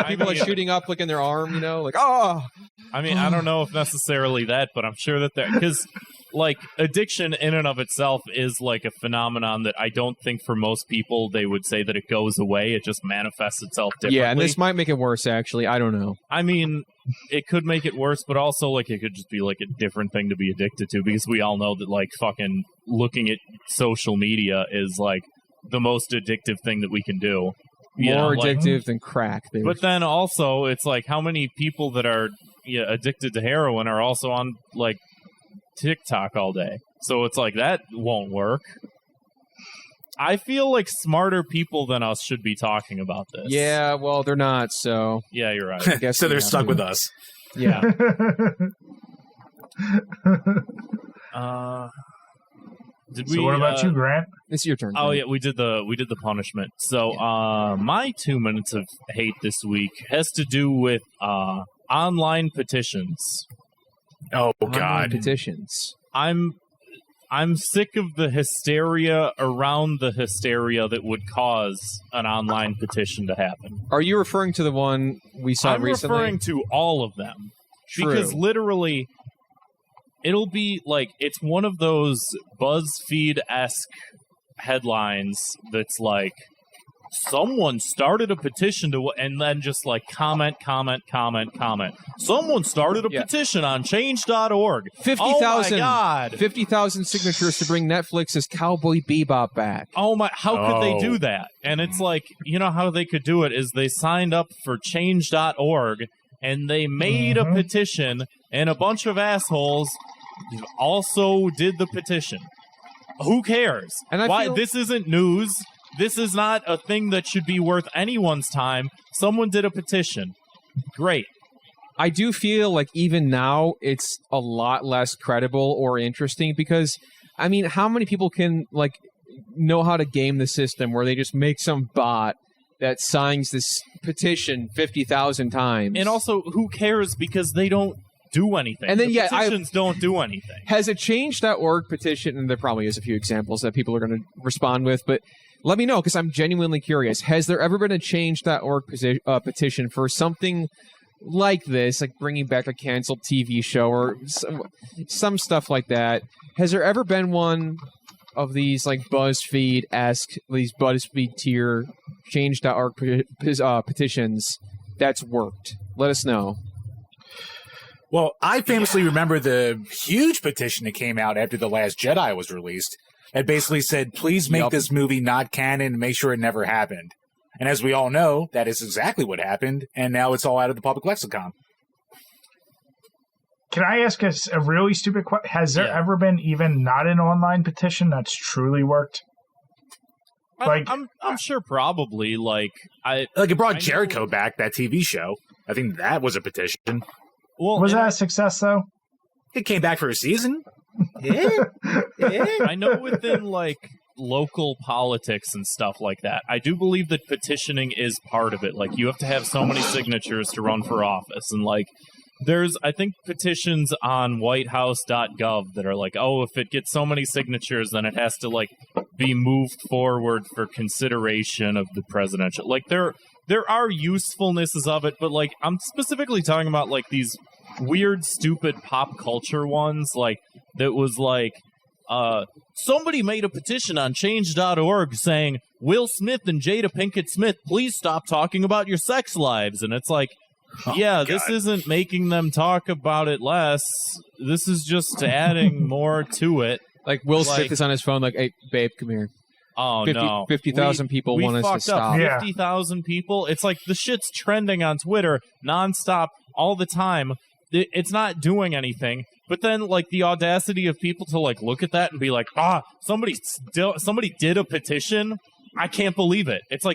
People like shooting up like in their arm, you know, like I mean, I don't know if necessarily that, but I'm sure that because like addiction in and of itself is like a phenomenon that I don't think for most people they would say that it goes away. It just manifests itself differently. Yeah, and this might make it worse, actually. I don't know. I mean, it could make it worse, but also like it could just be like a different thing to be addicted to because we all know that like fucking looking at social media is like the most addictive thing that we can do. More addictive than crack. Dude. But then also it's like how many people that are addicted to heroin are also on like TikTok all day. So it's like that won't work. I feel like smarter people than us should be talking about this. Yeah, well, they're not, so... Yeah, you're right. I guess so they're stuck with us. Yeah. So what about you, Grant? It's your turn. Oh, yeah, we did the punishment. So my 2 minutes of hate this week has to do with online petitions. Oh, God. Online petitions. I'm sick of the hysteria around the hysteria that would cause an online petition to happen. Are you referring to the one we saw recently? I'm referring to all of them. True. Because literally, it'll be like, it's one of those BuzzFeed-esque headlines that's like, someone started a petition to, and then just like comment. Someone started a petition on change.org. 50,000. Oh my God. 50,000 signatures to bring Netflix's Cowboy Bebop back. Oh my, how could they do that? And it's like, you know how they could do it is they signed up for change.org and they made a petition and a bunch of assholes also did the petition. Who cares? And this isn't news. This is not a thing that should be worth anyone's time. Someone did a petition. Great. I do feel like even now it's a lot less credible or interesting because, I mean, how many people can like know how to game the system where they just make some bot that signs this petition 50,000 times. And also, who cares because they don't do anything. And then, petitions don't do anything. Has a change.org petition, and there probably is a few examples that people are going to respond with, but let me know because I'm genuinely curious. Has there ever been a change.org petition for something like this, like bringing back a canceled TV show or some stuff like that? Has there ever been one of these like BuzzFeed-esque, these BuzzFeed tier change.org petitions that's worked? Let us know. Well, I famously remember the huge petition that came out after The Last Jedi was released that basically said, please make this movie not canon and make sure it never happened. And as we all know, that is exactly what happened, and now it's all out of the public lexicon. Can I ask us a really stupid question? Has there ever been even not an online petition that's truly worked? I'm sure probably. It brought Jericho back, that TV show. I think that was a petition. Well, was that a success, though? It came back for a season. I know within, local politics and stuff like that, I do believe that petitioning is part of it. Like, you have to have so many signatures to run for office. And, there's, I think, petitions on whitehouse.gov that are like, oh, if it gets so many signatures, then it has to, be moved forward for consideration of the presidential. There are usefulnesses of it, but, I'm specifically talking about, these weird, stupid pop culture ones, that was, somebody made a petition on change.org saying, Will Smith and Jada Pinkett Smith, please stop talking about your sex lives. And it's this isn't making them talk about it less. This is just adding more to it. Will Smith is on his phone hey, babe, come here. Oh, 50,000 people want us to stop. 50,000 people. It's the shit's trending on Twitter nonstop all the time. It's not doing anything. But then, the audacity of people to, look at that and be like, somebody did a petition? I can't believe it. It's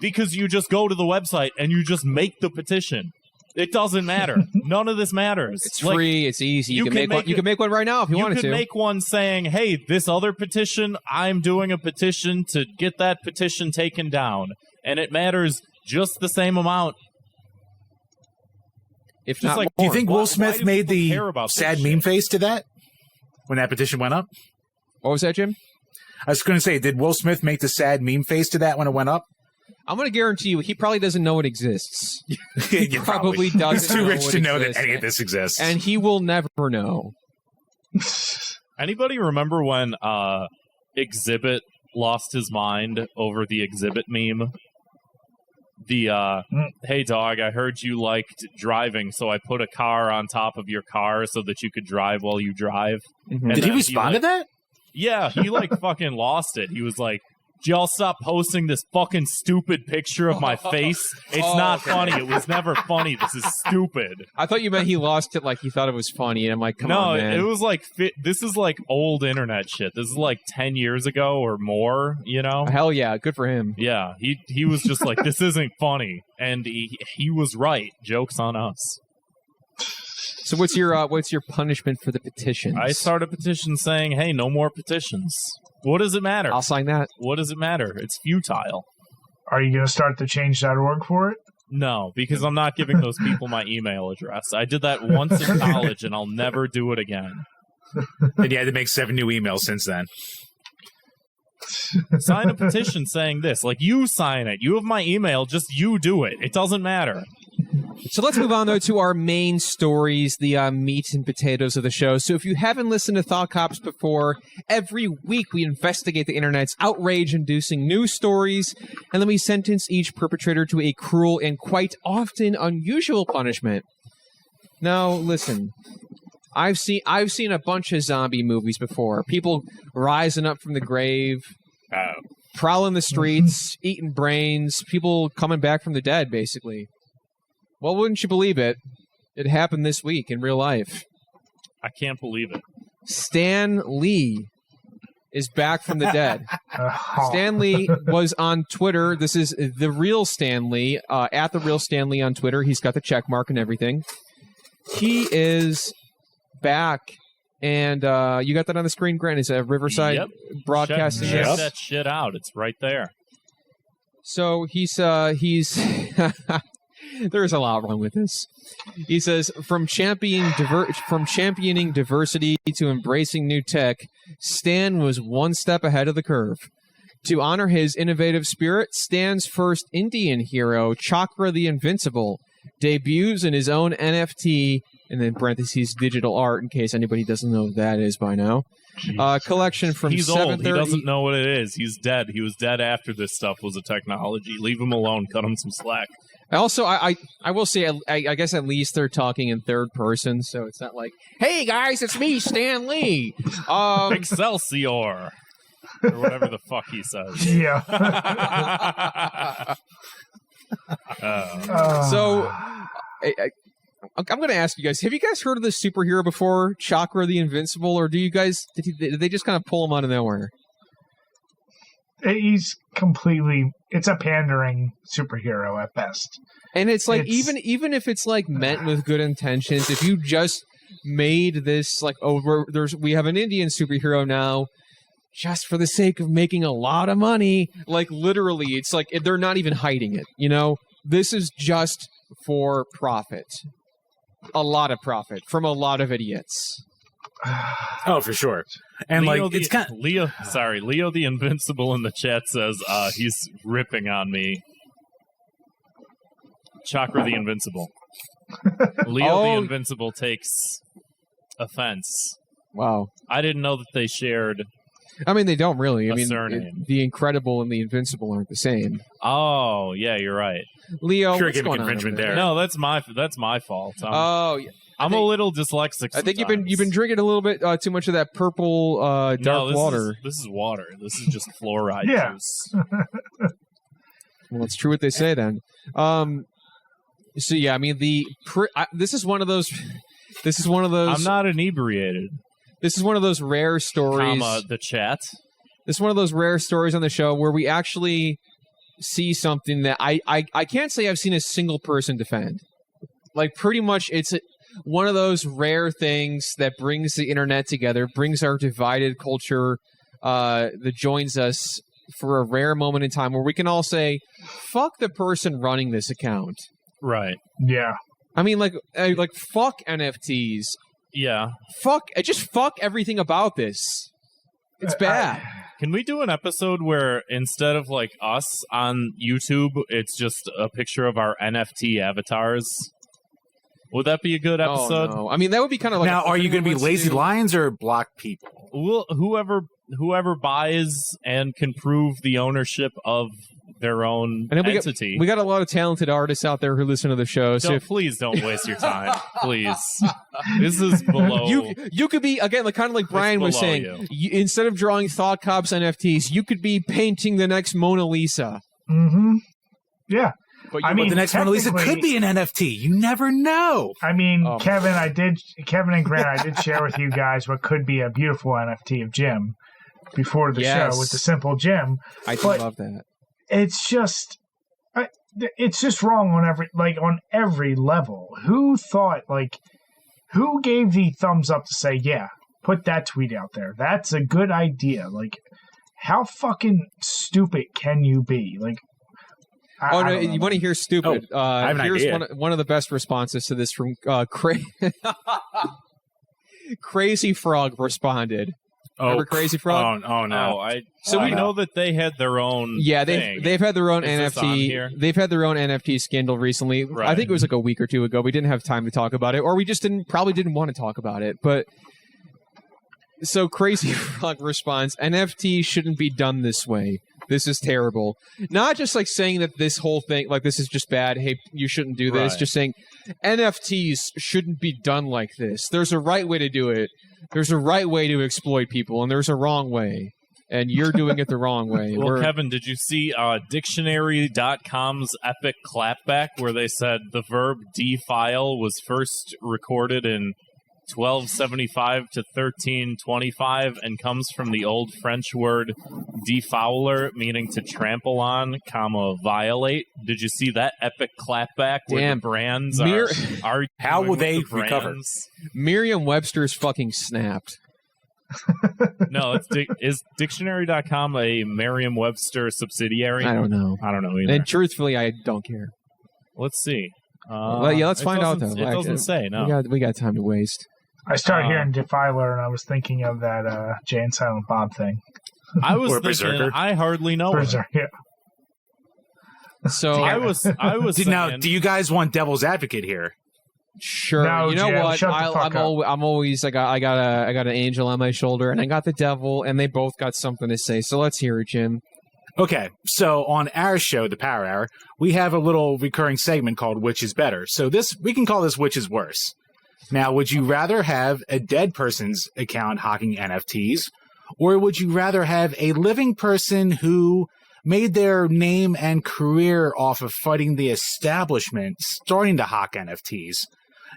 because you just go to the website and you just make the petition. It doesn't matter. None of this matters. It's free. It's easy. You can make one. You can make one right now if you wanted to. You can make one saying, hey, this other petition, I'm doing a petition to get that petition taken down. And it matters just the same amount. If not more. Do you think Will Smith made the sad meme face to that when that petition went up? What was that, Jim? I was going to say, did Will Smith make the sad meme face to that when it went up? I'm going to guarantee you, he probably doesn't know it exists. He probably doesn't. He's too rich to know that any of this exists. And he will never know. Anybody remember when Exhibit lost his mind over the Exhibit meme? The, hey dog, I heard you liked driving, so I put a car on top of your car so that you could drive while you drive. Mm-hmm. Did he respond to that? Yeah, he fucking lost it. He was like, y'all stop posting this fucking stupid picture of my face. It's not funny. It was never funny. This is stupid. I thought you meant he lost it he thought it was funny. And I'm like, come on, man. No, it was this is old internet shit. This is 10 years ago or more, you know? Hell yeah. Good for him. Yeah, he was just this isn't funny. And he was right. Joke's on us. So what's your punishment for the petitions? I started a petition saying, hey, no more petitions. What does it matter? I'll sign that. What does it matter? It's futile. Are you going to start the change.org for it? No, because I'm not giving those people my email address. I did that once in college, and I'll never do it again. And you had to make 7 new emails since then. Sign a petition saying this. You sign it. You have my email. Just you do it. It doesn't matter. So let's move on, though, to our main stories, the meat and potatoes of the show. So if you haven't listened to Thought Cops before, every week we investigate the internet's outrage-inducing news stories, and then we sentence each perpetrator to a cruel and quite often unusual punishment. Now, listen, I've seen a bunch of zombie movies before. People rising up from the grave, prowling the streets, eating brains, people coming back from the dead, basically. Well, wouldn't you believe it? It happened this week in real life. I can't believe it. Stan Lee is back from the dead. Stan Lee was on Twitter. This is the real Stan Lee, at the real Stan Lee on Twitter. He's got the check mark and everything. He is back, and you got that on the screen, Grant? Is Riverside Broadcasting? Check that shit out. It's right there. So he's there's a lot wrong with this. He says, from championing diversity to embracing new tech, Stan was one step ahead of the curve. To honor his innovative spirit, Stan's first Indian hero, Chakra the Invincible, debuts in his own NFT, and then parentheses digital art, in case anybody doesn't know what that is by now. Collection from He's old. He 730 doesn't know what it is. He's dead. He was dead after this stuff was a technology. Leave him alone. Cut him some slack. Also, I will say, I guess at least they're talking in third person, so it's not like, hey guys, it's me, Stan Lee. Excelsior. Or whatever the fuck he says. Yeah. So, I'm going to ask you guys, have you guys heard of this superhero before, Chakra the Invincible, or did they just kind of pull him out of nowhere? He's it's a pandering superhero at best. And it's like, even if it's like meant with good intentions, if you just made this like, we have an Indian superhero now, just for the sake of making a lot of money, like literally, it's like they're not even hiding it, you know? This is just for profit. A lot of profit from a lot of idiots. Oh, for sure. And Leo it's kind of... Leo the Invincible in the chat says he's ripping on me. Chakra the Invincible. Leo the Invincible takes offense. Wow. I didn't know that they shared. I mean, they don't really. I mean, the Incredible and the Invincible aren't the same. Oh, yeah, you're right. Leo, Pure what's going on over there? No, that's my fault. Yeah. I'm a little dyslexic. I think you've been drinking a little bit too much of that purple dark water. This is water. This is just fluoride juice. Well, it's true what they say then. So yeah, I mean this is one of those. I'm not inebriated. This is one of those rare stories. The chat. This is one of those rare stories on the show where we actually see something that I can't say I've seen a single person defend. Like pretty much it's one of those rare things that brings the internet together, brings our divided culture that joins us for a rare moment in time where we can all say, fuck the person running this account. Right. Yeah. I mean, like fuck NFTs. Yeah. Fuck everything about this. It's bad. Can we do an episode where instead of like us on YouTube, it's just a picture of our NFT avatars? Would that be a good episode? Oh, no. I mean, that would be kind of like... Now, are you going to be lazy lions or block people? Well, whoever buys and can prove the ownership of their own entity. We got a lot of talented artists out there who listen to the show. So please don't waste your time. Please. This is below... You could be, again, like kind of like Brian was saying, instead of drawing Thought Cops NFTs, you could be painting the next Mona Lisa. Mm-hmm. Yeah. But the next Mona Lisa could be an NFT. You never know. I mean, Kevin and Grant, I did share with you guys what could be a beautiful NFT of Jim before the show with the simple Jim. I do love that. It's just wrong on every level. Who gave the thumbs up to say, yeah, put that tweet out there? That's a good idea. Like, how fucking stupid can you be? Like, you want to hear stupid? I have an here's idea. one of the best responses to this from Crazy Frog responded. Remember Crazy Frog? Oh no! I know that they had their own. Yeah, thing. they've had their own Is NFT. They've had their own NFT scandal recently. Right. I think it was like a week or two ago. We didn't have time to talk about it, or we just probably didn't want to talk about it. But so Crazy Frog responds: NFT shouldn't be done this way. This is terrible. Not just like saying that this whole thing, like this is just bad. Hey, you shouldn't do this. Right. Just saying NFTs shouldn't be done like this. There's a right way to do it. There's a right way to exploit people, and there's a wrong way. And you're doing it the wrong way. Well, Kevin, did you see dictionary.com's epic clapback where they said the verb defile was first recorded in 1275 to 1325 and comes from the old French word defouler, meaning to trample on, violate? Did you see that epic clapback where the brands are how will they recover? Merriam-Webster's fucking snapped. No, is dictionary.com a Merriam-Webster subsidiary? I don't know. I don't know either. And truthfully, I don't care. Let's see. Well, yeah, let's find out, though. It doesn't say, no. We got time to waste. I started hearing Defiler, and I was thinking of that Jay and Silent Bob thing. I was Or thinking, Berserker. I hardly know it. Yeah. So I was saying, Now, do you guys want Devil's Advocate here? sure. No, You know Jim, what? shut the fuck up. I'm always I got an angel on my shoulder, and I got the devil, and they both got something to say. So let's hear it, Jim. Okay, so on our show, the Power Hour, we have a little recurring segment called Which is Better. So we can call this Which is Worse. Now, would you rather have a dead person's account hawking NFTs, or would you rather have a living person who made their name and career off of fighting the establishment starting to hawk NFTs,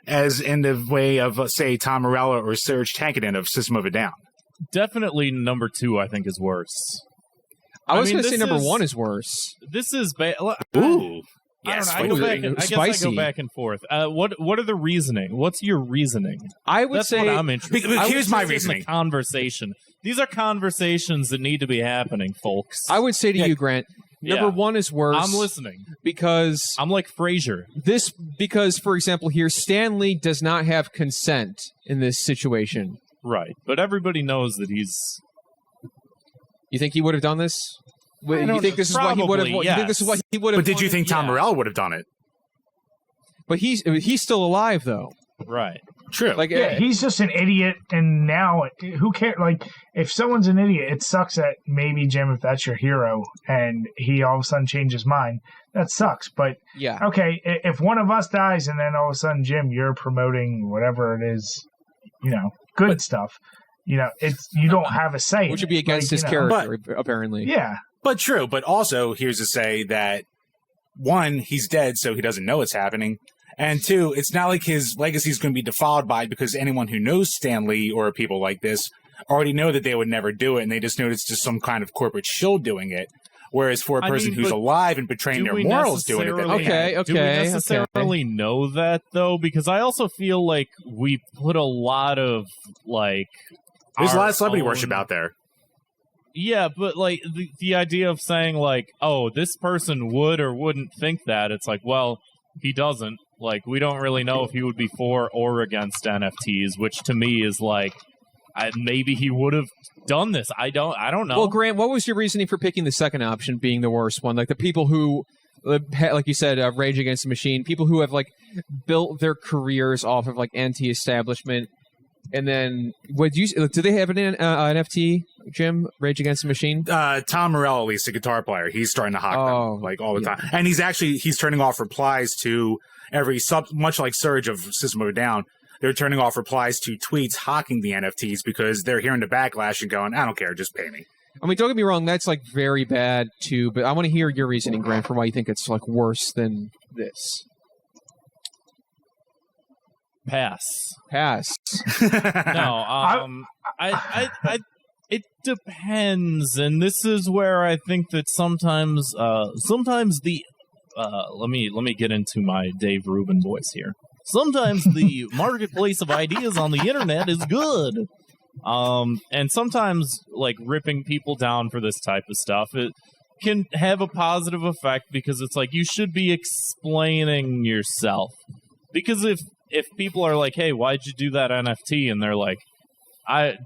as in the way of, say, Tom Morello or Serge Tankian of System of a Down? definitely number 2, I think, is worse. I was going to this say number is- 1 is worse. This is... Ooh. I Yes, don't know. I guess I spicy. go back and forth. What are the reasoning? What's your reasoning? I would That's say what I'm interested in. Here's my I'm interested in the reasoning. conversation. These are conversations that need to be happening, folks. I would say to you, Grant, number Yeah. 1 is worse. I'm listening. because I'm like Frasier. for example, here Stan Lee does not have consent in this situation. Right. But everybody knows that he's... You think he would have done this? You think this is what he would have? Probably, You think this is what he would have? But did you think Tom Yeah. Morello would have done it? But he's still alive though. Right. True. Like Yeah, he's just an idiot, and now who cares? Like, if someone's an idiot, it sucks that maybe Jim, if that's your hero, and he all of a sudden changes mind. That sucks. But yeah. okay, if one of us dies, and then all of a sudden, Jim, you're promoting whatever it is, good stuff. You don't have a say, Which in would be it. against Like, his character, apparently. Yeah, But true. But also, here's to say that, 1, he's dead, so he doesn't know it's happening. And 2, it's not like his legacy is going to be defiled by it, because anyone who knows Stan Lee or people like this already know that they would never do it, and they just know it's just some kind of corporate shill doing it. Whereas for a person who's alive and betraying their morals doing it, Okay. Do we necessarily know that, though? Because I also feel like we put a lot of, like... there's a lot of celebrity own- worship out there. Yeah, but, like, the idea of saying, like, oh, this person would or wouldn't think that, it's like, well, he doesn't. Like, we don't really know if he would be for or against NFTs, which to me is like, maybe he would have done this. I don't know. Well, Grant, what was your reasoning for picking the second option being the worst one? Like the people who, like you said, Rage Against the Machine, people who have like built their careers off of like anti-establishment. And then, do they have an NFT, Jim? Rage Against the Machine? Tom Morello, at least a guitar player, he's starting to hawk them like all the time, and he's turning off replies to every much like Surge of System of a Down. They're turning off replies to tweets hawking the NFTs because they're hearing the backlash and going, I don't care, just pay me. I mean, don't get me wrong, that's like very bad too, but I want to hear your reasoning, Grant, for why you think it's like worse than this. Pass. No, I it depends, and this is where I think that sometimes the let me get into my Dave Rubin voice here. Sometimes the marketplace of ideas on the internet is good. And sometimes like ripping people down for this type of stuff, it can have a positive effect because it's like you should be explaining yourself. Because if people are like, hey, why'd you do that NFT? And they're like,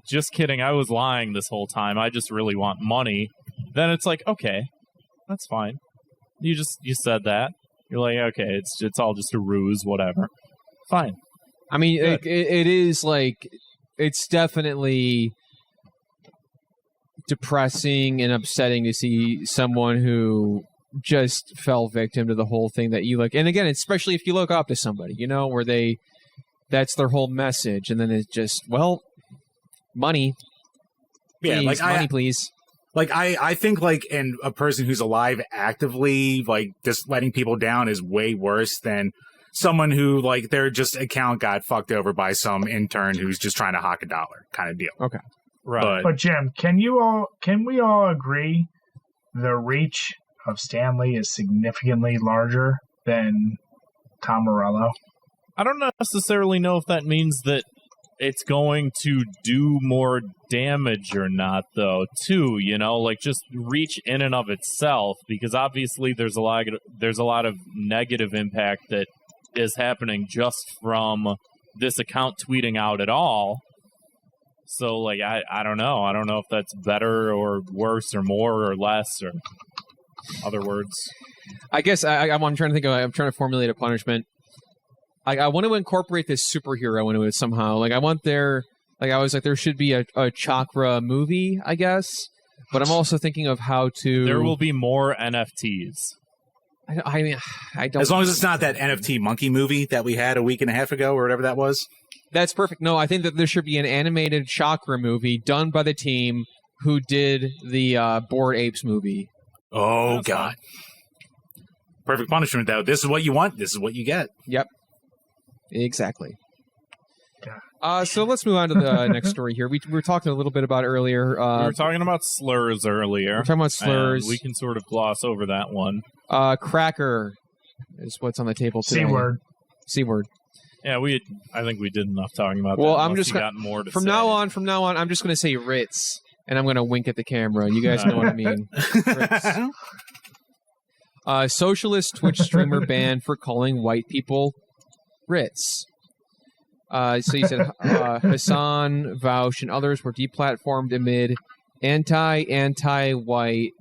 just kidding, I was lying this whole time. I just really want money. Then it's like, okay, that's fine. You said that. You're like, okay, it's all just a ruse, whatever. Fine. I mean, it is like, it's definitely depressing and upsetting to see someone who just fell victim to the whole thing that you like. And again, especially if you look up to somebody, where that's their whole message. And then it's just, well, money. Please, money, please. Like, I think, like, in a person who's alive actively, like, just letting people down is way worse than someone who, like, their just account got fucked over by some intern who's just trying to hawk $1 kind of deal. Okay. Right. But Jim, can we all agree the reach of Stan Lee is significantly larger than Tom Morello? I don't necessarily know if that means that it's going to do more damage or not, though, too, you know, like just reach in and of itself, because obviously there's a lot of negative impact that is happening just from this account tweeting out at all. So, like, I don't know. I don't know if that's better or worse or more or less or other words. I guess I'm trying to think of, I'm trying to formulate a punishment. I want to incorporate this superhero into it somehow. Like, I want there should be a Chakra movie, I guess. But I'm also thinking of how to... There will be more NFTs. I don't... As long as it's not that NFT monkey movie that we had a week and a half ago or whatever that was. That's perfect. No, I think that there should be an animated Chakra movie done by the team who did the Bored Apes movie. Oh, that's God. Fun. Perfect punishment, though. This is what you want. This is what you get. Yep. Exactly. So let's move on to the next story here. We were talking a little bit about earlier. We were talking about slurs earlier. We're talking about slurs. We can sort of gloss over that one. Cracker is what's on the table today. C-word. C-word. Yeah, I think we did enough talking about that. Well, I'm just got more to from say. now on, I'm just going to say Ritz, and I'm going to wink at the camera. You guys know what I mean. Ritz. Socialist Twitch streamer banned for calling white people Ritz. So you said Hassan, Vaush, and others were deplatformed amid anti-white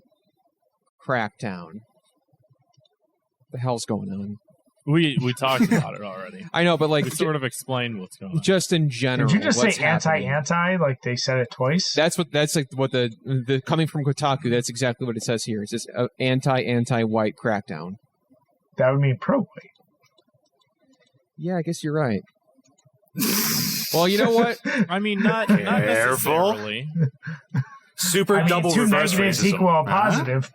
crackdown. The hell's going on? We talked about it already. I know, but like we sort of explained what's going on. Just in general. Did you just say happening? anti like they said it twice? That's what the coming from Kotaku. That's exactly what it says here. It's just anti-white crackdown. That would mean pro-white. Yeah, I guess you're right. Well, you know what? I mean, not necessarily. Super double two reverse negatives racism. equal a positive.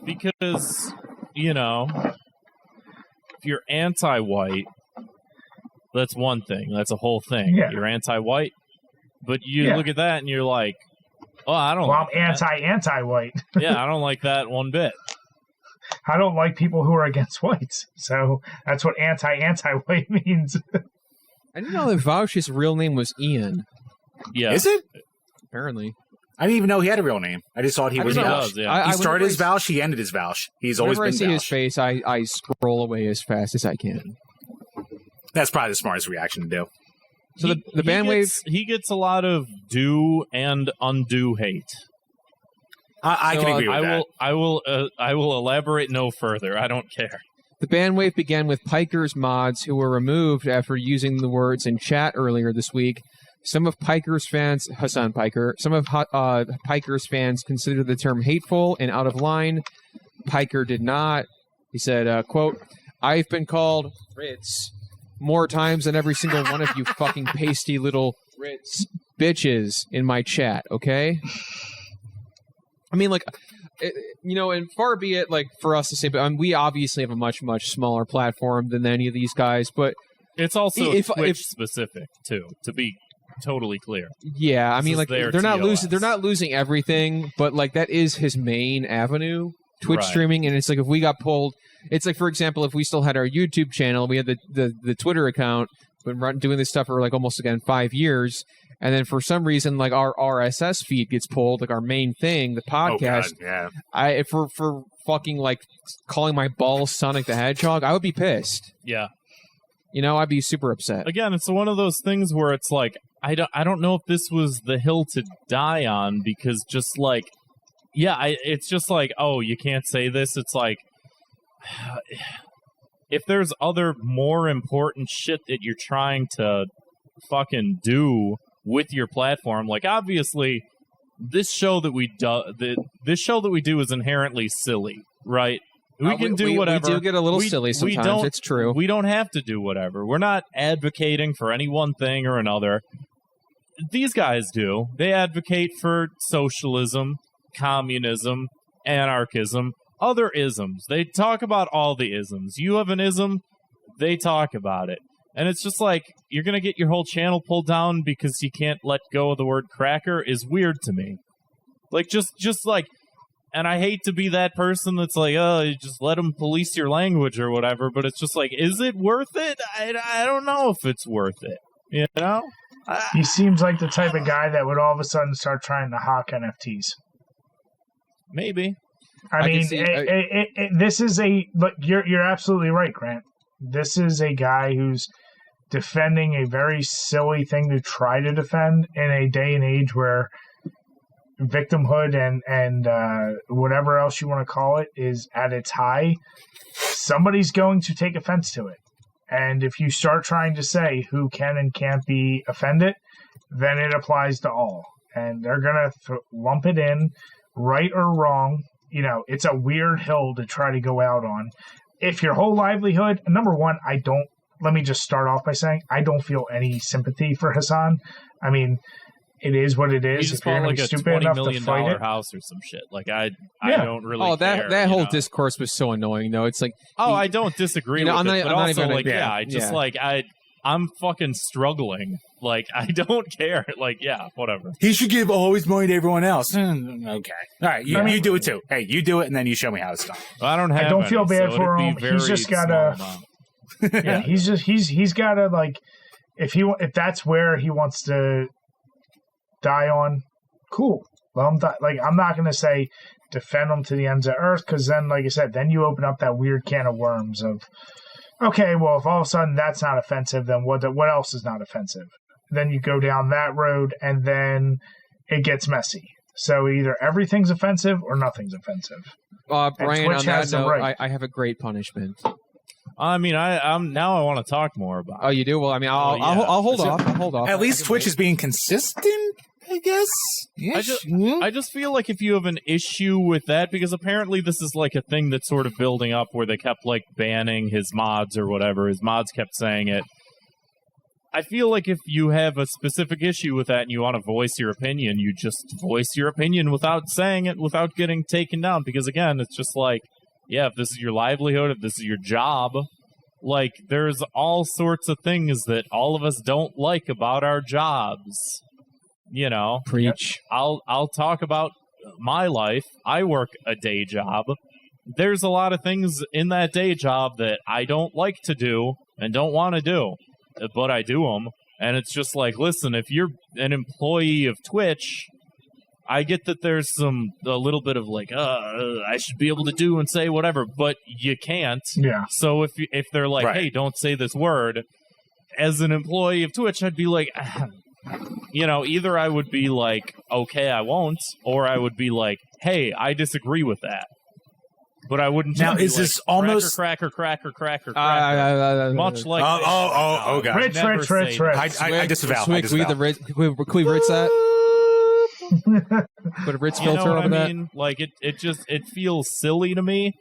Because, you know, if you're anti-white, that's one thing. That's a whole thing. Yeah. You're anti-white, but you look at that and you're like, oh, I don't like I'm anti-white. Yeah, I don't like that one bit. I don't like people who are against whites. So that's what anti-white means. I didn't know that Vaush's real name was Ian. Yeah. Is it? Apparently. I didn't even know he had a real name. I just thought he was Vaush. Yeah. He started as Vaush, he ended as Vaush. He's always been Vaush. Whenever I see his face, I scroll away as fast as I can. That's probably the smartest reaction to do. So the bandwave... He gets a lot of do and undo hate. I can agree with that. I will elaborate no further. I don't care. The bandwave began with Piker's mods who were removed after using the words in chat earlier this week. Some of Piker's fans, Hassan Piker, Piker's fans considered the term hateful and out of line. Piker did not. He said, quote, "I've been called Ritz more times than every single one of you fucking pasty little Ritz bitches in my chat, okay?" I mean, like, you know, and far be it, like, for us to say, but we obviously have a much, much smaller platform than any of these guys, but... It's also Twitch-specific, too, to be totally clear. Yeah, I mean, like, they're not TOS. losing everything, but, like, that is his main avenue, Twitch Right. streaming, and it's like, if we got pulled... It's like, for example, if we still had our YouTube channel, we had the Twitter account, been doing this stuff for, like, almost, again, 5 years... And then for some reason, like our RSS feed gets pulled, like our main thing, the podcast. Oh, God, yeah. For fucking like calling my balls Sonic the Hedgehog, I would be pissed. Yeah. You know, I'd be super upset. Again, it's one of those things where it's like, I don't know if this was the hill to die on, because just like, yeah, it's just like, oh, you can't say this. It's like, if there's other more important shit that you're trying to fucking do with your platform, like obviously this show that we do is inherently silly, right? We can do whatever. We do get a little silly sometimes. It's true. We don't have to do whatever. We're not advocating for any one thing or another. These guys do. They advocate for socialism, communism, anarchism, other isms. They talk about all the isms. You have an ism, they talk about it. And it's just like, you're going to get your whole channel pulled down because you can't let go of the word cracker is weird to me. Like, just like, and I hate to be that person that's like, oh, you just let them police your language or whatever, but it's just like, is it worth it? I don't know if it's worth it. You know? He seems like the type of guy that would all of a sudden start trying to hawk NFTs. Maybe. I mean, this is look. You're absolutely right, Grant. This is a guy who's defending a very silly thing to try to defend in a day and age where victimhood and whatever else you want to call it is at its high. Somebody's going to take offense to it. And if you start trying to say who can and can't be offended, then it applies to all. And they're going to lump it in, right or wrong. You know, it's a weird hill to try to go out on. If your whole livelihood, number one, let me just start off by saying, I don't feel any sympathy for Hassan. I mean, it is what it is. He just bought like a $20 million house or some shit. Like, I don't really care. That whole discourse was so annoying, though. It's like... I don't disagree with it, but also, like, I'm fucking struggling. Like, I don't care. Like, yeah, whatever. He should give all his money to everyone else. Okay. All right, you do it, too. Hey, you do it, and then you show me how it's done. I don't feel bad for him. He's just got to... Yeah, he's got to, like... If that's where he wants to... die on, cool. Well, I'm not going to say defend them to the ends of earth, because then, like I said, then you open up that weird can of worms of, okay, well, if all of a sudden that's not offensive, then what else is not offensive? Then you go down that road, and then it gets messy. So either everything's offensive or nothing's offensive. Brian, on that note, I have a great punishment. I mean, I'm now I want to talk more about. Oh, you do? Well, I mean, I'll hold off. I'll hold off. At least Twitch is being consistent, I guess. I just feel like if you have an issue with that, because apparently this is like a thing that's sort of building up where they kept like banning his mods or whatever. His mods kept saying it. I feel like if you have a specific issue with that and you want to voice your opinion, you just voice your opinion without saying it, without getting taken down. Because again, it's just like, yeah, if this is your livelihood, if this is your job, like there's all sorts of things that all of us don't like about our jobs. You know, preach. I'll talk about my life. I work a day job. There's a lot of things in that day job that I don't like to do and don't want to do, but I do them. And it's just like, listen, if you're an employee of Twitch, I get that there's a little bit of like, I should be able to do and say whatever, but you can't. Yeah. So if they're like, hey, don't say this word, as an employee of Twitch, I'd be like, you know, either I would be like, okay, I won't, or I would be like, hey, I disagree with that. But I wouldn't. Now, is this almost cracker? Much like oh god, Rich. I disavow. Can we Ritz that? Put a Ritz filter over that. I mean? Like it feels silly to me.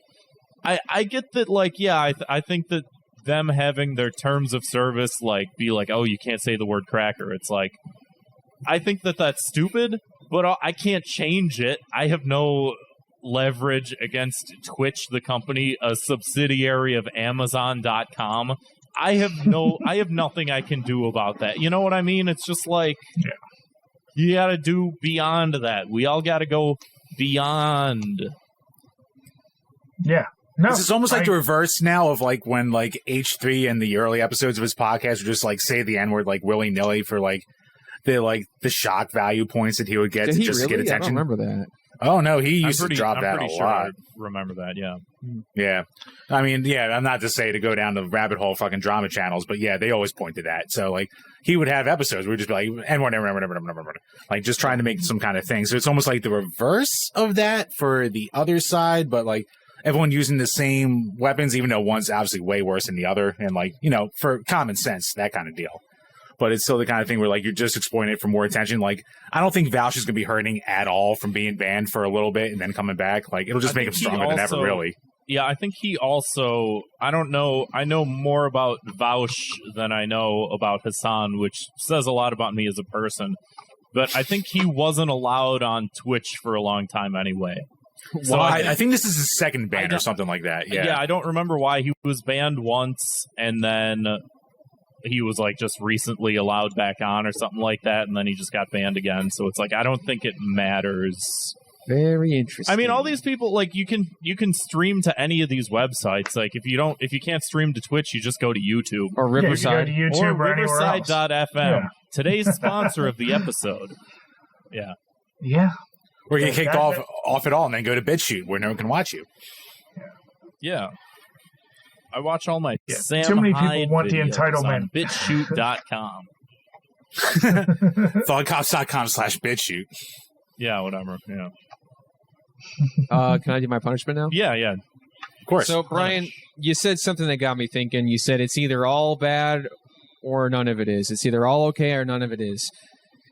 I get that. Like, yeah, I think that them having their terms of service like be like, oh, you can't say the word cracker. It's like, I think that that's stupid, but I can't change it. I have no leverage against Twitch, the company, a subsidiary of Amazon.com. I have nothing I can do about that. You know what I mean? It's just like, you got to do beyond that. We all got to go beyond. Yeah. No, this is almost like the reverse now of like when like H3 in the early episodes of his podcast would just like say the N-word like willy-nilly for like the shock value points that he would get to get attention. I don't remember that. Oh no, he used to drop that a lot. I remember that, yeah. Yeah. I mean, yeah, I'm not to say to go down the rabbit hole fucking drama channels, but yeah, they always point to that. So like he would have episodes where he'd just be like, N-word, like just trying to make some kind of thing. So it's almost like the reverse of that for the other side, but like everyone using the same weapons, even though one's obviously way worse than the other, and like, you know, for common sense, that kind of deal. But it's still the kind of thing where like you're just exploiting it for more attention. Like, I don't think Vouch is going to be hurting at all from being banned for a little bit and then coming back. Like, it'll just make him stronger than ever, really. Yeah, I think he also, I don't know, I know more about Vouch than I know about Hassan, which says a lot about me as a person. But I think he wasn't allowed on Twitch for a long time anyway. So I think this is his second ban or something like that. Yeah, I don't remember why. He was banned once, and then he was like just recently allowed back on or something like that, and then he just got banned again. So it's like, I don't think it matters Very interesting. I mean, all these people, like, you can stream to any of these websites. Like, if you can't stream to Twitch, you just go to YouTube or Riverside, you go to YouTube or anywhere else. Riverside.fm. Yeah. Today's sponsor of the episode. Yeah. Yeah. Or you get kicked off it all and then go to BitChute where no one can watch you. Yeah. I watch all my Sam Too many Hyde people want the videos entitlement. on BitChute.com. Thoughtcops.com/BitChute. Yeah, whatever. Yeah. Can I do my punishment now? Yeah. Of course. So, Brian, you said something that got me thinking. You said it's either all bad or none of it is. It's either all okay or none of it is.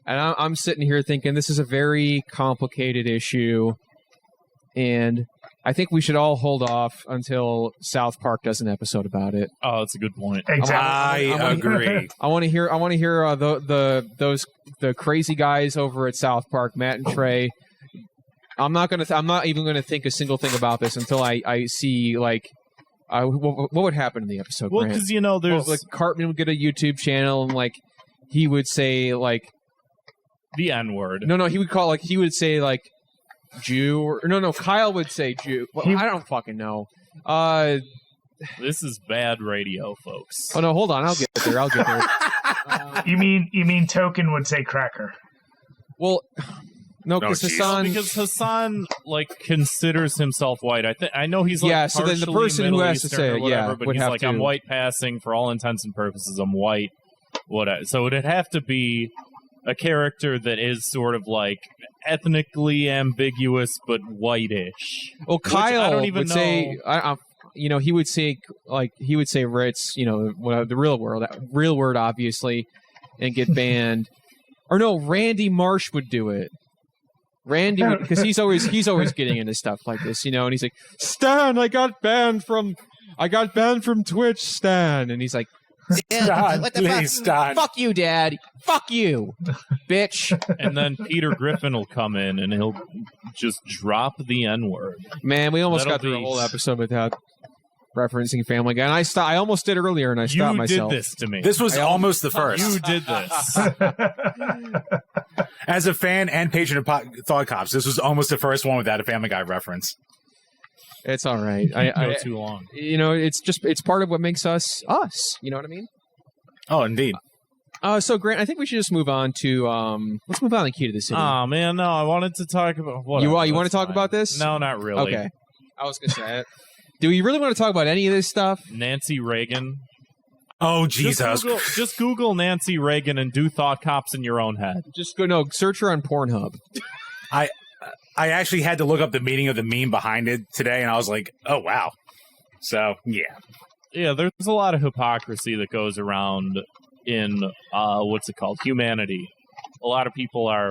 And I'm sitting here thinking this is a very complicated issue, and I think we should all hold off until South Park does an episode about it. Oh, that's a good point. Exactly. I agree. I want to hear those crazy guys over at South Park, Matt and Trey. I'm not even gonna think a single thing about this until I see like what would happen in the episode. Well, Grant? because there's like Cartman would get a YouTube channel and like he would say like the N-word. no he would say like Jew or no Kyle would say Jew. Well, I don't fucking know. This is bad radio, folks. Oh no, hold on, I'll get there. You mean Token would say cracker? Well, no, because geez. Hassan. Because Hassan considers himself white. I know he's like so then the partially person who Middle has to Eastern say or it, whatever, but would he's have like, to. I'm white passing for all intents and purposes. I'm white. Whatever. So it'd have to be a character that is sort of like ethnically ambiguous but whitish. Well, Kyle I don't even would know. say, he would say Ritz, the real word, obviously, and get banned. Or no, Randy Marsh would do it. Randy, because he's always getting into stuff like this, and he's like, Stan, I got banned from Twitch, Stan, and he's like, Stan, what the please, fuck? Stan. Fuck you, Dad. Fuck you, bitch. And then Peter Griffin will come in and he'll just drop the N-word. Man, we almost That'll got through a be- whole episode without referencing Family Guy, and I almost did earlier, and I stopped myself. You did this to me. This was almost the first. You did this. As a fan and patron of Thought Cops, this was almost the first one without a Family Guy reference. It's all right. Go too long. It's part of what makes us us. You know what I mean? Oh, indeed. So Grant, I think we should just move on to let's move on to Key to the City. Oh man, no! I wanted to talk about what you want to talk about this? No, not really. Okay. I was gonna say it. Do you really want to talk about any of this stuff? Nancy Reagan. Oh, Jesus. Just Google Nancy Reagan and do Thought Cops in your own head. Just search her on Pornhub. I actually had to look up the meaning of the meme behind it today, and I was like, oh, wow. So, yeah. Yeah, there's a lot of hypocrisy that goes around in, what's it called? Humanity. A lot of people are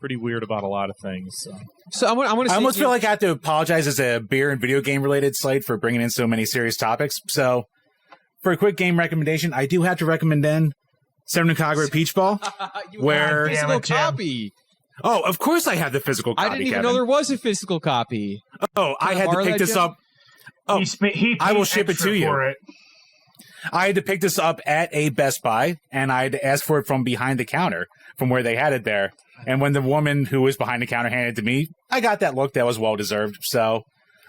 pretty weird about a lot of things. So I almost feel like I have to apologize as a beer and video game related site for bringing in so many serious topics. So, for a quick game recommendation, I do have to recommend Seven Kagura Peach Ball. Where physical copy. Oh, of course I have the physical copy. I didn't even know there was a physical copy. Oh, I had to pick this up. Oh, I will ship it to you. I had to pick this up at a Best Buy, and I had to ask for it from behind the counter, from where they had it there. And when the woman who was behind the counter handed it to me, I got that look that was well-deserved. So,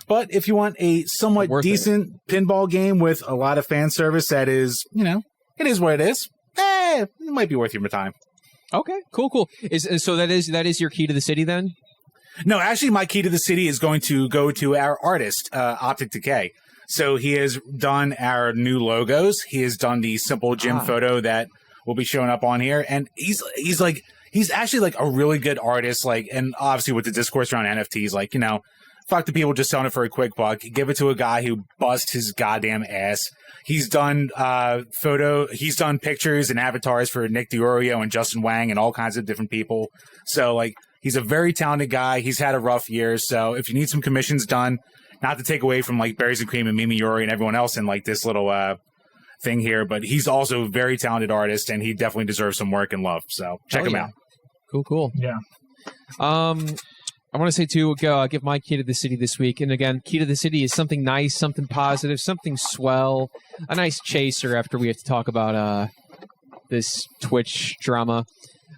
but if you want a somewhat decent pinball game with a lot of fan service that is, it is what it is, it might be worth your time. Okay, cool. So that is your key to the city then? No, actually, my key to the city is going to go to our artist, Optic Decay. So he has done our new logos. He has done the simple gym photo that will be showing up on here, and he's actually like a really good artist. Like, and obviously with the discourse around NFTs, like fuck the people just selling it for a quick buck. Give it to a guy who busts his goddamn ass. He's done he's done pictures and avatars for Nick DiOrio and Justin Wang and all kinds of different people. So like, he's a very talented guy. He's had a rough year. So if you need some commissions done, not to take away from like Berries and Cream and Mimi Yori and everyone else in like this little thing here, but he's also a very talented artist and he definitely deserves some work and love. So check him out. Cool. Yeah. I want to say too, give my key to the city this week. And again, key to the city is something nice, something positive, something swell, a nice chaser after we have to talk about this Twitch drama.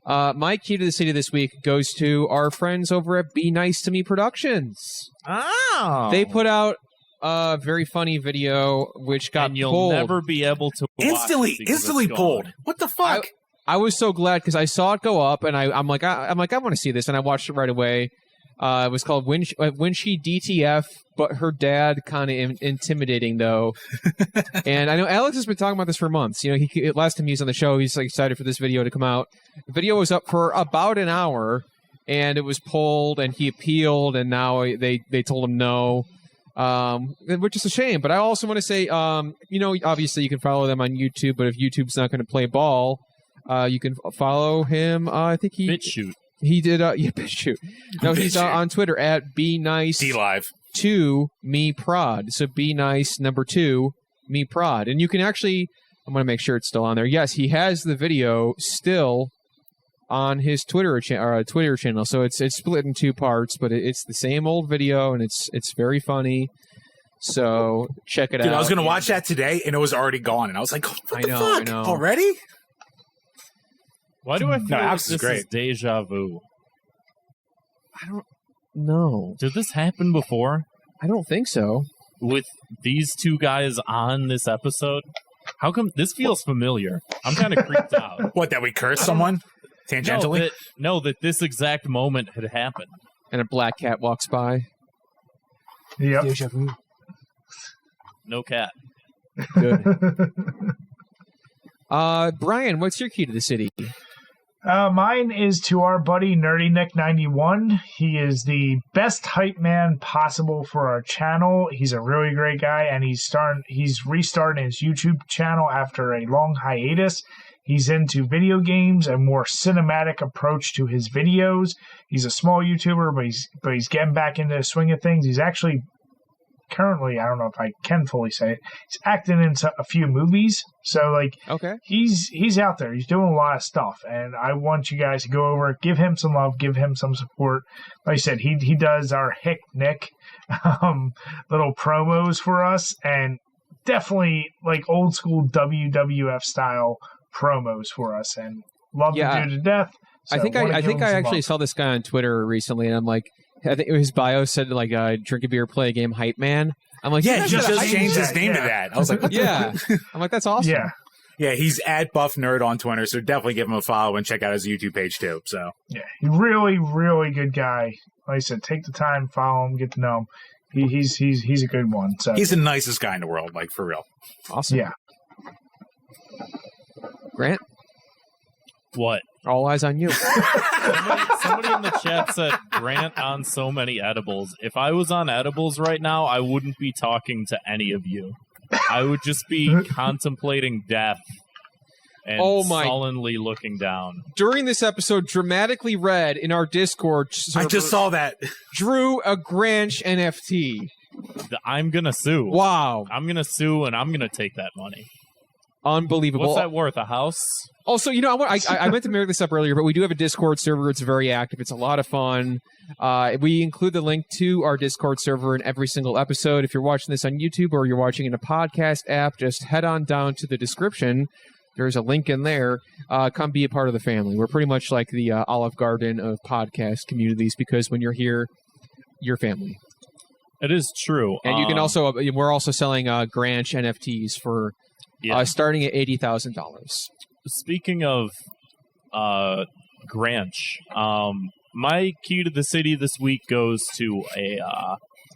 My key to the city this week goes to our friends over at Be Nice to Me Productions. Oh. They put out a very funny video, which got and you'll pulled. never be able to watch Instantly it because it's pulled. gone. What the fuck? I was so glad because I saw it go up, and I'm like, I want to see this, and I watched it right away. It was called When She DTF, but her dad kind of intimidating though. And I know Alex has been talking about this for months. You know, last time he was on the show, he's like excited for this video to come out. The video was up for about an hour, and it was pulled, and he appealed, and now they told him no. Which is a shame, but I also want to say, you know, obviously you can follow them on YouTube, but if YouTube's not going to play ball, you can follow him. I think BitChute. He did, BitChute. No, he's on Twitter at Be Nice to Me Prod. So Be Nice 2 Me Prod, and you can actually. I'm going to make sure it's still on there. Yes, he has the video still on his Twitter channel. So it's split in 2 parts, but it's the same old video, and it's very funny. So check it out. I was going to watch that today, and it was already gone, and I was like, "What the fuck? I know. Already?" Why do I feel like this great. is deja vu? I don't know. Did this happen before? I don't think so. With these 2 guys on this episode? How come this feels familiar? I'm kind of creeped out. What, that we cursed someone? Tangentially? No, that this exact moment had happened. And a black cat walks by. Yep. Deja vu. No cat. Good. Brian, what's your key to the city? Mine is to our buddy Nerdy Nick 91. He is the best hype man possible for our channel. He's a really great guy, and he's restarting his YouTube channel after a long hiatus. He's into video games, a more cinematic approach to his videos. He's a small YouTuber, but he's getting back into the swing of things. He's actually currently, I don't know if I can fully say it, he's acting in a few movies. So, like, okay, he's out there. He's doing a lot of stuff, and I want you guys to go over, give him some love, give him some support. Like I said, he does our Hick Nick little promos for us, and definitely like old school WWF style promos for us, and love the dude to death. So I think I actually saw this guy on Twitter recently, and I'm like, I think his bio said like drink a beer, play a game, hype man. I'm like, yeah, he just changed his name to that. I was like, what the I'm like, that's awesome. Yeah, he's at Buff Nerd on Twitter, so definitely give him a follow and check out his YouTube page too. So yeah, really, really good guy. Like I said, take the time, follow him, get to know him. He's a good one. So he's the nicest guy in the world, like for real. Awesome. Yeah. Grant? What? All eyes on you. Somebody in the chat said Grant on so many edibles. If I was on edibles right now, I wouldn't be talking to any of you. I would just be contemplating death and sullenly looking down. During this episode, dramatically read in our Discord server, I just saw that. Drew a Granch NFT. I'm going to sue. Wow. I'm going to sue, and I'm going to take that money. Unbelievable. What's that worth? A house? Also, you know, I meant to mark this up earlier, but we do have a Discord server. It's very active. It's a lot of fun. We include the link to our Discord server in every single episode. If you're watching this on YouTube or you're watching in a podcast app, just head on down to the description. There's a link in there. Come be a part of the family. We're pretty much like the Olive Garden of podcast communities, because when you're here, you're family. It is true. And you can also, we're also selling Granch NFTs for starting at $80,000. Speaking of Granch, my key to the city this week goes to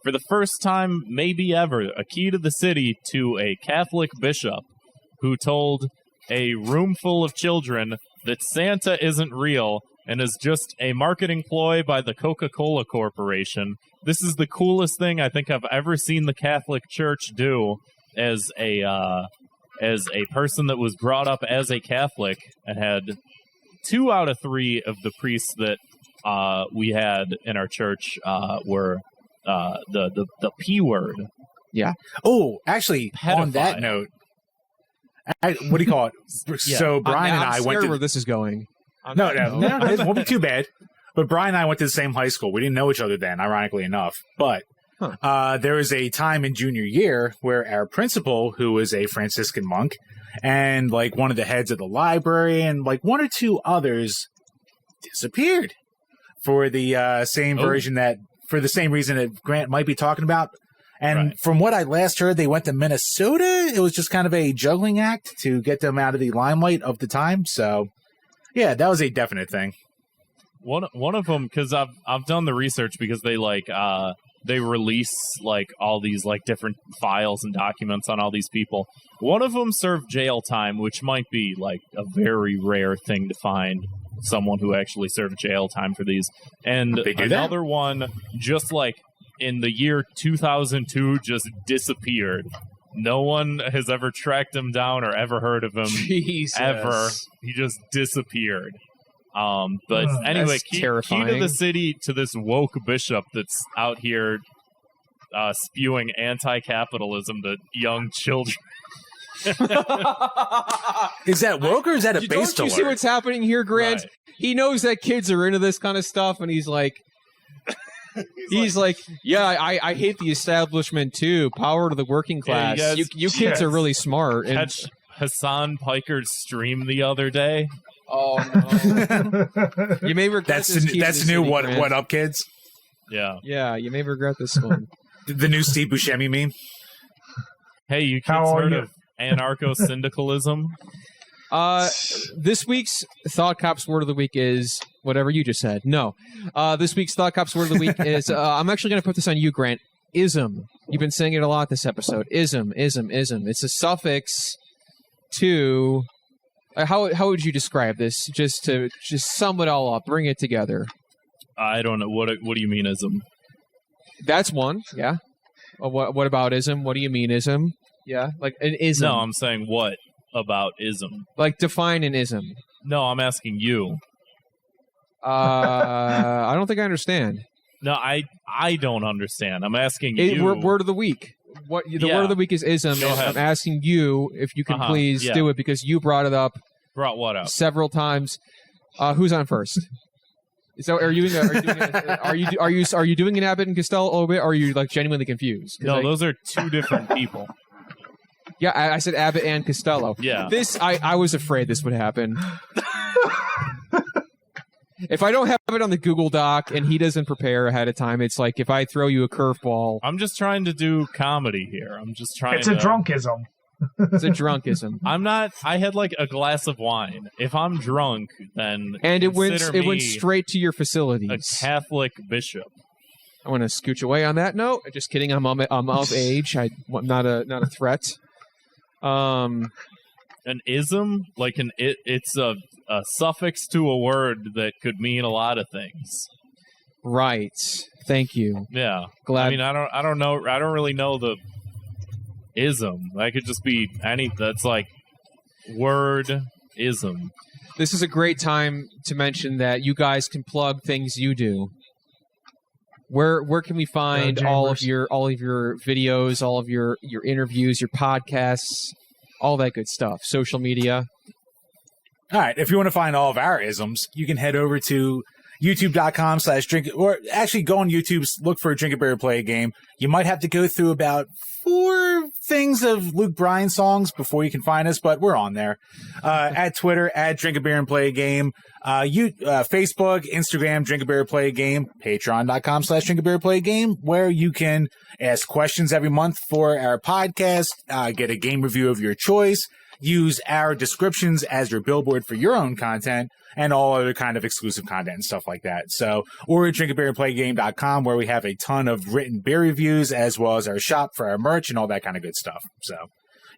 for the first time, maybe ever, a key to the city to a Catholic bishop who told a room full of children that Santa isn't real and is just a marketing ploy by the Coca-Cola Corporation. This is the coolest thing I think I've ever seen the Catholic Church do as a person that was brought up as a Catholic and had 2 out of 3 of the priests that we had in our church were the P word. Yeah. Oh, actually, pedophile. On that note, what do you call it? Yeah. So Brian and I went went to where this is going. No, it won't be too bad. But Brian and I went to the same high school. We didn't know each other then, ironically enough. But there was a time in junior year where our principal, who was a Franciscan monk, and like one of the heads of the library and like 1 or 2 others disappeared for the same version for the same reason that Grant might be talking about. And from what I last heard, they went to Minnesota. It was just kind of a juggling act to get them out of the limelight of the time. So, yeah, that was a definite thing. One of them, because I've done the research, because they they release like all these like different files and documents on all these people. One of them served jail time, which might be like a very rare thing to find someone who actually served jail time for these. And another one, just like in the year 2002, just disappeared. No one has ever tracked him down or ever heard of him. Jesus. Ever. He just disappeared. But anyway, key to the city, to this woke bishop that's out here spewing anti-capitalism to young children. Is that woke or is that a base? Don't you see what's happening here, Grant? Right. He knows that kids are into this kind of stuff, and he's like, he's like, yeah, I hate the establishment too. Power to the working class. Hey, you kids are really smart. And catch Hassan Piker's stream the other day. Oh no! You may regret this. That's new. What up, kids? Yeah, you may regret this one. The new Steve Buscemi meme. Hey, you kids heard of anarcho-syndicalism? This week's Thought Cops word of the week is whatever you just said. No, this week's Thought Cops word of the week is. I'm actually going to put this on you, Grant. Ism. You've been saying it a lot this episode. Ism. It's a suffix to. How would you describe this? Just sum it all up, bring it together. I don't know. What do you mean ism? That's one. Yeah. What about ism? What do you mean ism? Yeah, like an ism. No, I'm saying what about ism? Like define an ism. No, I'm asking you. I don't think I understand. No, I don't understand. I'm asking you. Word of the week. Word of the week is ism. I'm asking you if you can please do it because you brought it up. Brought what up? Several times. Who's on first? So are you doing an Abbott and Costello obit, or are you like genuinely confused? No, those are two different people. Yeah, I said Abbott and Costello. Yeah. I was afraid this would happen. If I don't have it on the Google Doc and he doesn't prepare ahead of time, it's like if I throw you a curveball. I'm just trying to do comedy here. I'm just trying. It's a drunkism. It's a drunkism. I'm not. I had like a glass of wine. If I'm drunk, then it went straight to your facilities. A Catholic bishop. I want to scooch away on that note. Just kidding. I'm of age. I'm not a threat. An ism, like it's a suffix to a word that could mean a lot of things. Right. Thank you. Yeah. Glad. I mean, I don't know. I don't really know the ism. That could just be any. That's like word ism. This is a great time to mention that you guys can plug things you do. Where can we find all of your videos, all of your interviews, your podcasts, all that good stuff? Social media. All right. If you want to find all of our isms, you can head over to youtube.com/drink, or actually go on YouTube, look for Drink a Beer Play a Game. You might have to go through about 4 things of Luke Bryan songs before you can find us, but we're on there. At Twitter, at Drink a Beer and Play a Game. Facebook, Instagram, Drink a Beer Play a Game. Patreon.com/Drink a Beer Play a Game, where you can ask questions every month for our podcast, get a game review of your choice, use our descriptions as your billboard for your own content, and all other kind of exclusive content and stuff like that. So, or at drinkabeerandplaygame.com, where we have a ton of written beer reviews, as well as our shop for our merch and all that kind of good stuff. So,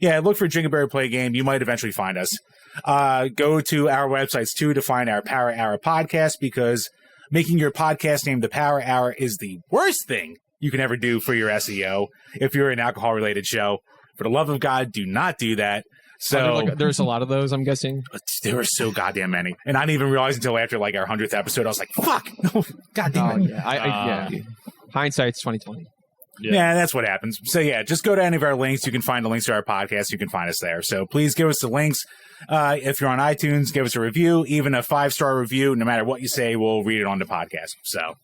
yeah, look for Drink a Beer Play Game. You might eventually find us. Go to our websites, too, to find our Power Hour podcast, because making your podcast name the Power Hour is the worst thing you can ever do for your SEO if you're an alcohol-related show. For the love of God, do not do that. So there's a lot of those, I'm guessing. There were so goddamn many, and I didn't even realize until after like our 100th episode. I was like, "Fuck, no, goddamn it!" Yeah, Hindsight's 2020. Yeah, that's what happens. So yeah, just go to any of our links. You can find the links to our podcast. You can find us there. So please give us the links. If you're on iTunes, give us a review, even a 5-star review. No matter what you say, we'll read it on the podcast. So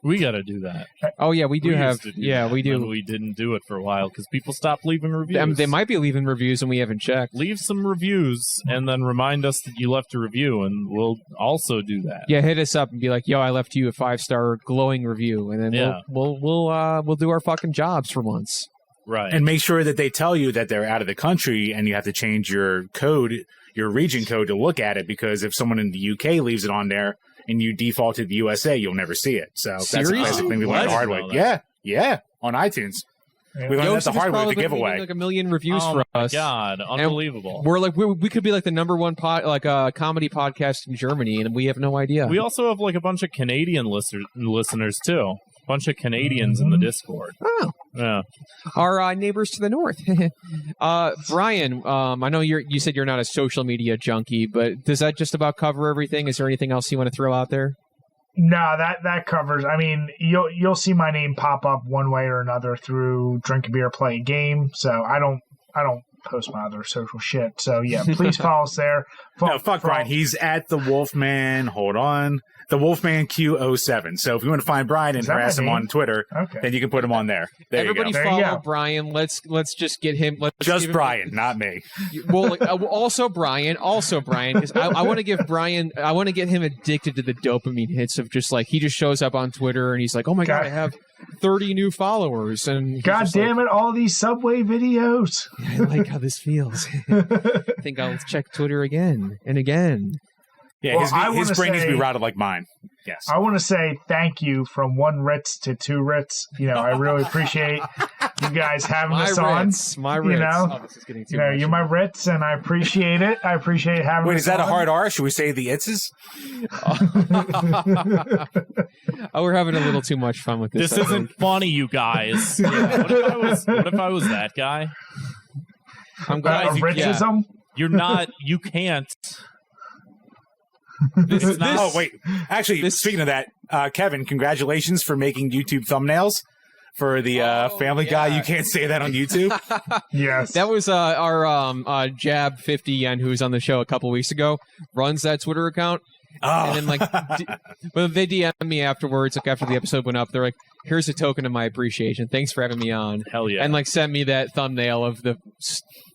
we got to do that. Oh yeah, we do we do. And we didn't do it for a while because people stopped leaving reviews. They might be leaving reviews and we haven't checked. Leave some reviews and then remind us that you left a review, and we'll also do that. Yeah, hit us up and be like, "Yo, I left you a 5-star glowing review," and then we'll do our fucking jobs for once. Right. And make sure that they tell you that they're out of the country and you have to change your code, your region code, to look at it, because if someone in the UK leaves it on there and you default to the USA, you'll never see it. So that's the classic thing we learned the hard way. Yeah, on iTunes. We learned that the hard way with the giveaway. Like a million reviews for us. God, unbelievable. And we're like we could be like the number one comedy podcast in Germany, and we have no idea. We also have like a bunch of Canadian listeners too. A bunch of Canadians in the Discord. Oh. Yeah. Our neighbors to the north. Brian, I know you said you're not a social media junkie, but does that just about cover everything? Is there anything else you want to throw out there? No, that covers. I mean, you'll see my name pop up one way or another through Drink a Beer, Play a Game. So I don't post my other social shit. So yeah, please follow us there. No, fuck Brian. He's at the Wolfman. Hold on. The Wolfman Q07. So if you want to find Brian and harass him on Twitter, then you can put him on there. Everybody follow Brian. Let's just get him. Just Brian, not me. Well, also Brian, because I want to give Brian. I want to get him addicted to the dopamine hits of just like he just shows up on Twitter and he's like, oh my god, I have 30 new followers, and god damn it, all these Subway videos. I like how this feels. I think I'll check Twitter again and again. Yeah, his brain needs to be routed like mine. Yes. I want to say thank you from 1 Ritz to 2 Ritz. I really appreciate you guys having us on. My Ritz. This is getting too much. You're my Ritz, and I appreciate it. I appreciate having us on. Wait, is that a hard R? Should we say the Itzes? We're having a little too much fun with this. This isn't funny, you guys. Yeah. What if I was that guy? I'm glad Ritzism? You're not. You can't. Oh, wait. Actually, speaking of that, Kevin, congratulations for making YouTube thumbnails for the Family Guy. You can't say that on YouTube. Yes. That was our Jab 50 Yen, who was on the show a couple weeks ago, runs that Twitter account. Oh. And then, but they DM'd me afterwards, after the episode went up. They're like, here's a token of my appreciation. Thanks for having me on. Hell yeah. And, sent me that thumbnail of the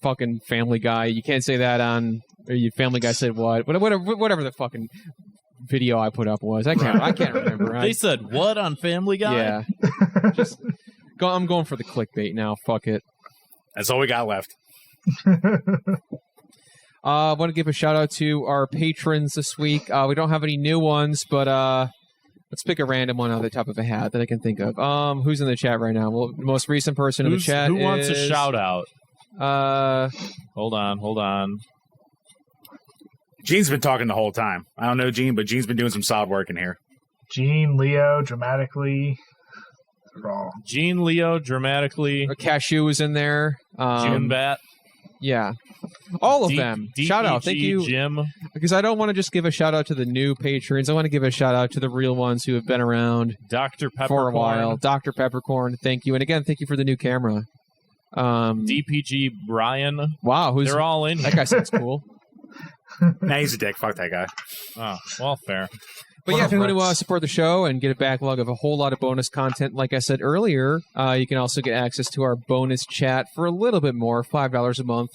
fucking Family Guy. You can't say that on... Or you Family Guy said what? Whatever the fucking video I put up was. I can't remember. They said what on Family Guy? Yeah. I'm going for the clickbait now. Fuck it. That's all we got left. I want to give a shout out to our patrons this week. We don't have any new ones, but let's pick a random one out of the top of a hat that I can think of. Who's in the chat right now? Well, the most recent person in the chat. Who wants a shout out? Hold on. Gene's been talking the whole time. I don't know Gene, but Gene's been doing some solid work in here. Gene, Leo, dramatically. Gene, Leo, dramatically. Cashew was in there. Jim Bat. Yeah. All of them. Shout out. Thank you. Jim. Because I don't want to just give a shout out to the new patrons. I want to give a shout out to the real ones who have been around Dr. Peppercorn. For a while. Dr. Peppercorn, thank you. And again, thank you for the new camera. DPG Brian. Wow. They're all in here. That guy sounds cool. Nah, he's a dick. Fuck that guy. Oh, well, fair. But yeah, if you want to support the show and get a backlog of a whole lot of bonus content, like I said earlier, you can also get access to our bonus chat for a little bit more, $5 a month.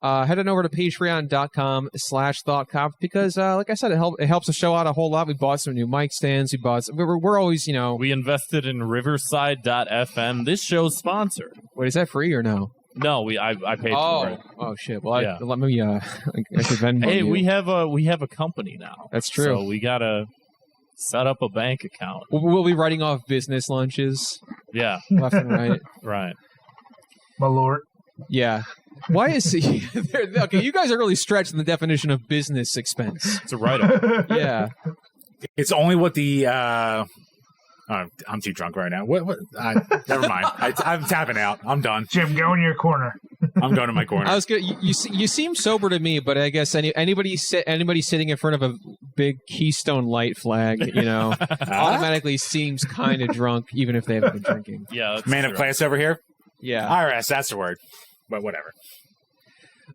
Head on over to patreon.com/thoughtcop because, like I said, it helps the show out a whole lot. We bought some new mic stands. We're always, We invested in Riverside.fm, this show's sponsor. Wait, is that free or no? No, I paid for it. Oh shit! Well, yeah. Let me. I could vend hey, you. we have a company now. That's true. So we gotta set up a bank account. We'll be writing off business lunches. Yeah, left and right. Right. Malört. Yeah. Why is he? Okay, you guys are really stretching the definition of business expense. It's a write-off. Yeah. It's only what the. I'm too drunk right now. What? Never mind. I'm tapping out. I'm done. Jim, go in your corner. I'm going to my corner. I was good. You seem sober to me, but I guess anybody sitting in front of a big Keystone Light flag, automatically seems kind of drunk, even if they haven't been drinking. Yeah, that's Man true. of class over here. Yeah, IRS, that's the word. But whatever.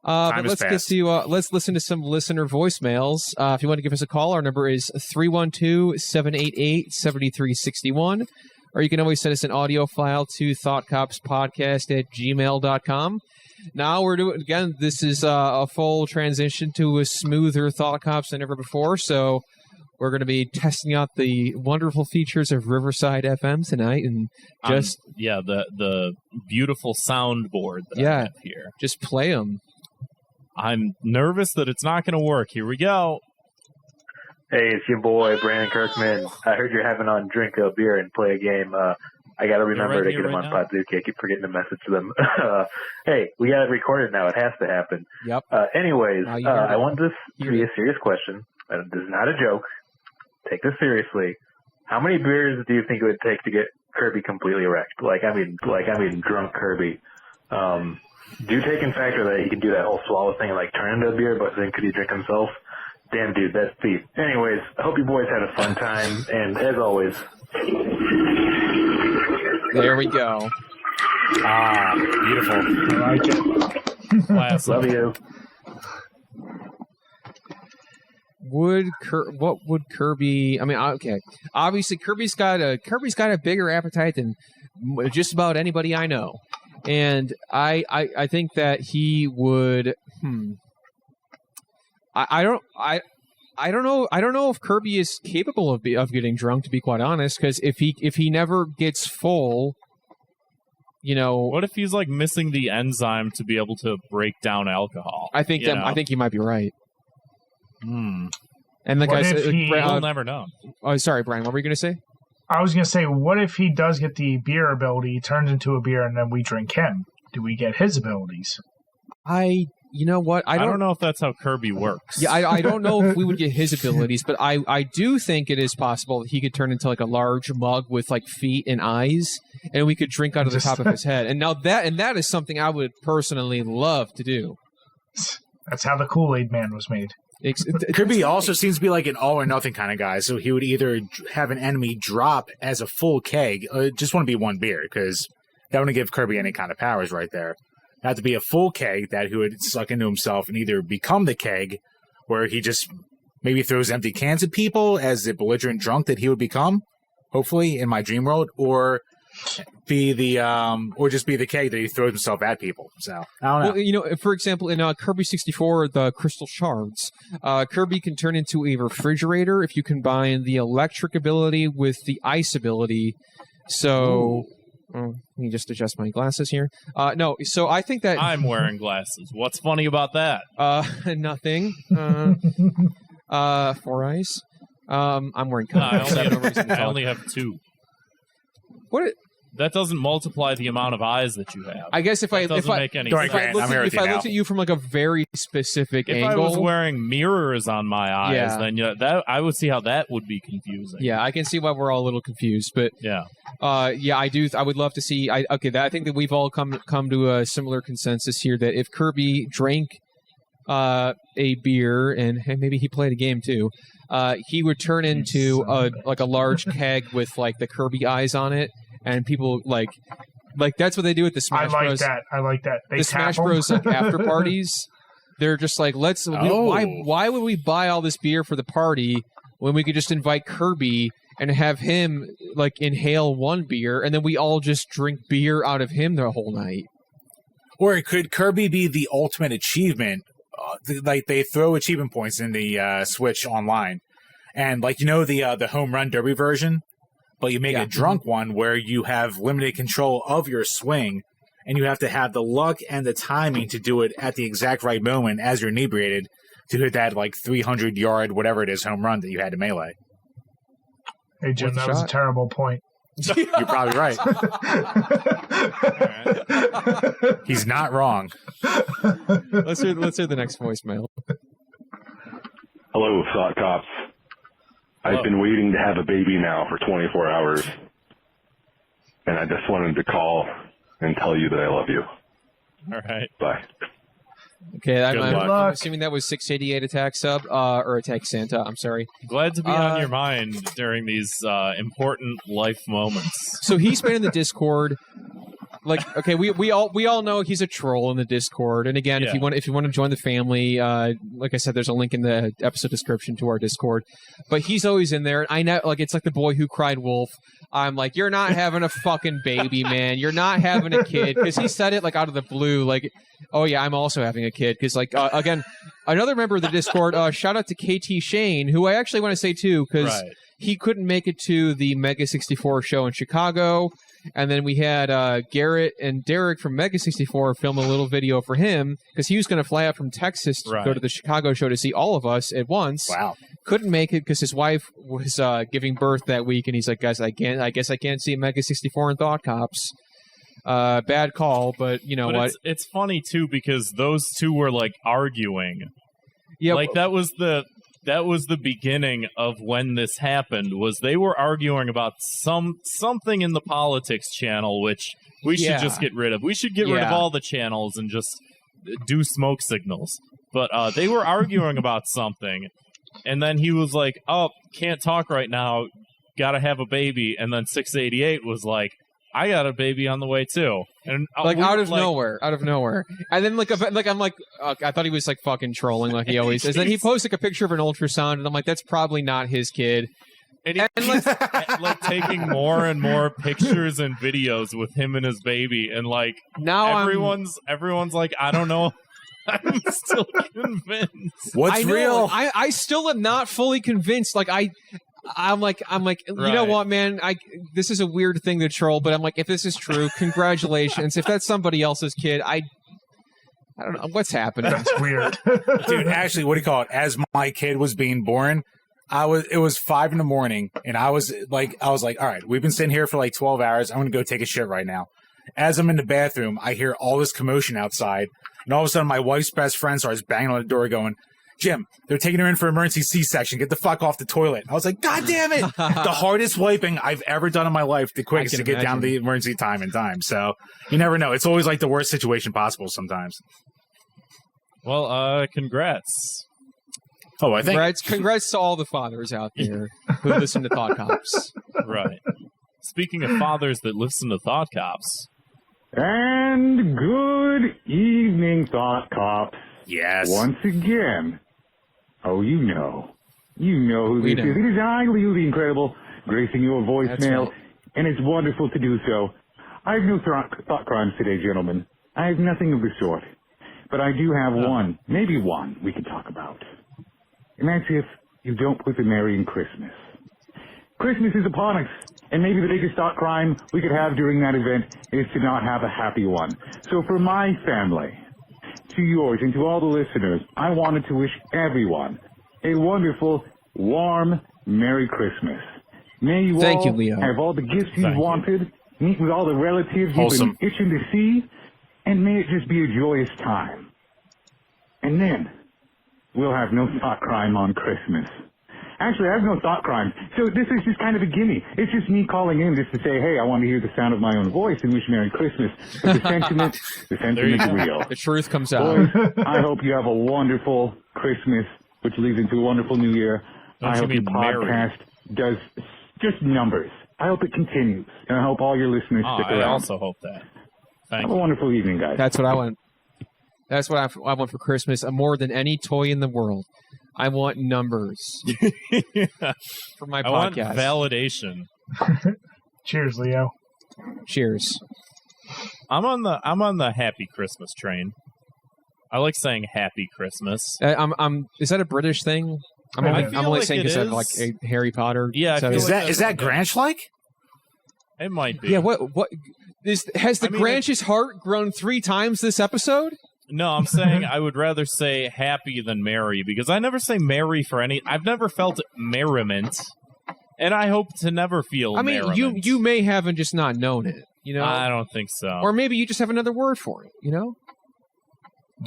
But let's get to let's listen to some listener voicemails. If you want to give us a call, our number is 312-788-7361. Or you can always send us an audio file to thoughtcopspodcast@gmail.com. Now we're doing, again, this is a full transition to a smoother Thought Cops than ever before. So we're going to be testing out the wonderful features of Riverside FM tonight. And just... the beautiful soundboard that I have here. Just play them. I'm nervous that it's not going to work. Here we go. Hey, it's your boy, Brandon Kirkman. I heard you're having on drink a beer and play a game. I got to remember to get them on Podzuki. I keep forgetting to message them. Hey, we got it recorded now. It has to happen. Yep. Anyways, I want this to be a serious question. This is not a joke. Take this seriously. How many beers do you think it would take to get Kirby completely wrecked? Like I mean, drunk Kirby. Do you take in factor that he can do that whole swallow thing and turn into a beer, but then could he drink himself? Damn, dude, that's deep. Anyways, I hope you boys had a fun time, and as always... There we go. Beautiful. I like it. Love you. What would Kirby? I mean, okay. Obviously, Kirby's got a bigger appetite than just about anybody I know, and I think that he would. I don't know if Kirby is capable of getting drunk, to be quite honest, because if he never gets full, what if he's missing the enzyme to be able to break down alcohol? I think he might be right. Hmm. And the guy said, we'll never know. Oh, sorry, Brian. What were you going to say? I was going to say, what if he does get the beer ability, turns into a beer, and then we drink him? Do we get his abilities? You know what? I don't know if that's how Kirby works. Yeah, I don't know if we would get his abilities, but I do think it is possible that he could turn into a large mug with feet and eyes, and we could drink out of the top of his head. And that is something I would personally love to do. That's how the Kool-Aid Man was made. Kirby also seems to be an all or nothing kind of guy, so he would either have an enemy drop as a full keg, or just want to be one beer, because that wouldn't give Kirby any kind of powers right there. It had to be a full keg that he would suck into himself and either become the keg, where he just maybe throws empty cans at people as the belligerent drunk that he would become, hopefully, in my dream world, or be the or just be the keg that he throws himself at people. So I don't know. Well, for example, in Kirby 64, the Crystal Shards, Kirby can turn into a refrigerator if you combine the electric ability with the ice ability. So. Let me just adjust my glasses here. No, so I think that... I'm wearing glasses. What's funny about that? Nothing. 4 eyes. I'm wearing contacts. I only have 2. What? That doesn't multiply the amount of eyes that you have. I guess if I looked at you from a very specific angle, if I was wearing mirrors on my eyes, then that I would see how that would be confusing. Yeah, I can see why we're all a little confused, but I do. I would love to see. I think that we've all come to a similar consensus here that if Kirby drank a beer and maybe he played a game too, he would turn into a large keg with the Kirby eyes on it. And people that's what they do at the Smash Bros. I like that. The Smash Bros. After parties, they're just let's. Why would we buy all this beer for the party when we could just invite Kirby and have him inhale one beer and then we all just drink beer out of him the whole night? Or could Kirby be the ultimate achievement? They throw achievement points in the Switch online, and the home run derby version. But you make a drunk one where you have limited control of your swing, and you have to have the luck and the timing to do it at the exact right moment as you're inebriated to hit that 300-yard, whatever it is, home run that you had to melee. Hey, Jim, that was a terrible point. You're probably right. He's not wrong. Let's hear the next voicemail. Hello, Thought Cops. I've been waiting to have a baby now for 24 hours, and I just wanted to call and tell you that I love you. All right. Bye. Okay, I'm luck. assuming that was 688 attack sub, or attack Santa. I'm sorry. Glad to be on your mind during these important life moments. So he's been in the Discord. Like, okay, we all know he's a troll in the Discord. And again, if you want to join the family, like I said, there's a link in the episode description to our Discord. But he's always in there. And I know, like, it's like the boy who cried wolf. I'm like, you're not having a fucking baby, man. You're not having a kid. Because he said it, like, out of the blue. Like, oh, yeah, I'm also having a kid. Because, like, again, another member of the Discord, shout out to KT Shane, who I actually want to say, too, because he couldn't make it to the Mega 64 show in Chicago. And then we had Garrett and Derek from Mega 64 film a little video for him because he was going to fly out from Texas to go to the Chicago show to see all of us at once. Wow. Couldn't make it because his wife was giving birth that week, and he's like, guys, I guess I can't see Mega 64 and Thought Cops. Bad call, but you know what? It's funny too because those two were like arguing. Yeah, like that was the beginning of when this happened. Was they were arguing about something in the politics channel, which we should just get rid of. We should get rid of all the channels and just do smoke signals. But they were arguing about something, and then he was like, "Oh, can't talk right now. Got to have a baby." And then 688 was like, I got a baby on the way too, and like out of nowhere, and then like I'm like, I thought he was like fucking trolling like he always is. Then he posts like a picture of an ultrasound, and I'm like, that's probably not his kid. And like taking more and more pictures and videos with him and his baby, and like now everyone's like, I don't know. I'm still convinced. What's real? I still am not fully convinced. Like I'm like, you know what, man? This is a weird thing to troll, but I'm like, if this is true, congratulations. If that's somebody else's kid, I don't know what's happening. That's weird, dude. Actually, what do you call it? As my kid was being born, it was 5 a.m, and I was like, all right, we've been sitting here for like 12 hours. I'm gonna go take a shit right now. As I'm in the bathroom, I hear all this commotion outside, and all of a sudden, my wife's best friend starts banging on the door, going, Jim, they're taking her in for emergency C-section. Get the fuck off the toilet. I was like, God damn it. The hardest wiping I've ever done in my life, the quickest to get down the emergency time in time. So you never know. It's always like the worst situation possible sometimes. Well, congrats. Oh, I think. Congrats to all the fathers out there who listen to Thought Cops. Right. Speaking of fathers that listen to Thought Cops. And good evening, Thought Cops. Yes. Once again. Oh, you know who this is. It is I, Leo the Incredible, gracing your voicemail, and it's wonderful to do so. I have no thought crimes today, gentlemen. I have nothing of the sort. But I do have one, maybe one, we can talk about. And that's if you don't put the Merry in Christmas. Christmas is upon us, and maybe the biggest thought crime we could have during that event is to not have a happy one. So for my family, to yours, and to all the listeners, I wanted to wish everyone a wonderful, warm, Merry Christmas. May you Thank all you, Leo. have all the gifts you've wanted, meet with all the relatives Wholesome. you've been itching to see, and may it just be a joyous time. And then, we'll have no thought crime on Christmas. Actually, I have no thought crimes, so this is just kind of a gimme. It's just me calling in just to say, hey, I want to hear the sound of my own voice and wish Merry Christmas. But the sentiment is real. The truth comes out. Boys, I hope you have a wonderful Christmas, which leads into a wonderful New Year. I hope your podcast does just numbers. I hope it continues, and I hope all your listeners stick around. I also hope that. Have a wonderful evening, guys. That's what I want. That's what I want for Christmas, more than any toy in the world. I want numbers for my podcast. I want validation. Cheers, Leo. Cheers. I'm on the Happy Christmas train. I like saying Happy Christmas. Is that a British thing? I'm only saying because of like a Harry Potter. Yeah. Is that Granch like? It might be. Yeah. What has the Granch's heart grown 3 times this episode? No, I'm saying I would rather say happy than merry because I never say merry for any. I've never felt merriment, and I hope to never feel. I mean, merriment. you may have and just not known it. You know, I don't think so. Or maybe you just have another word for it. You know,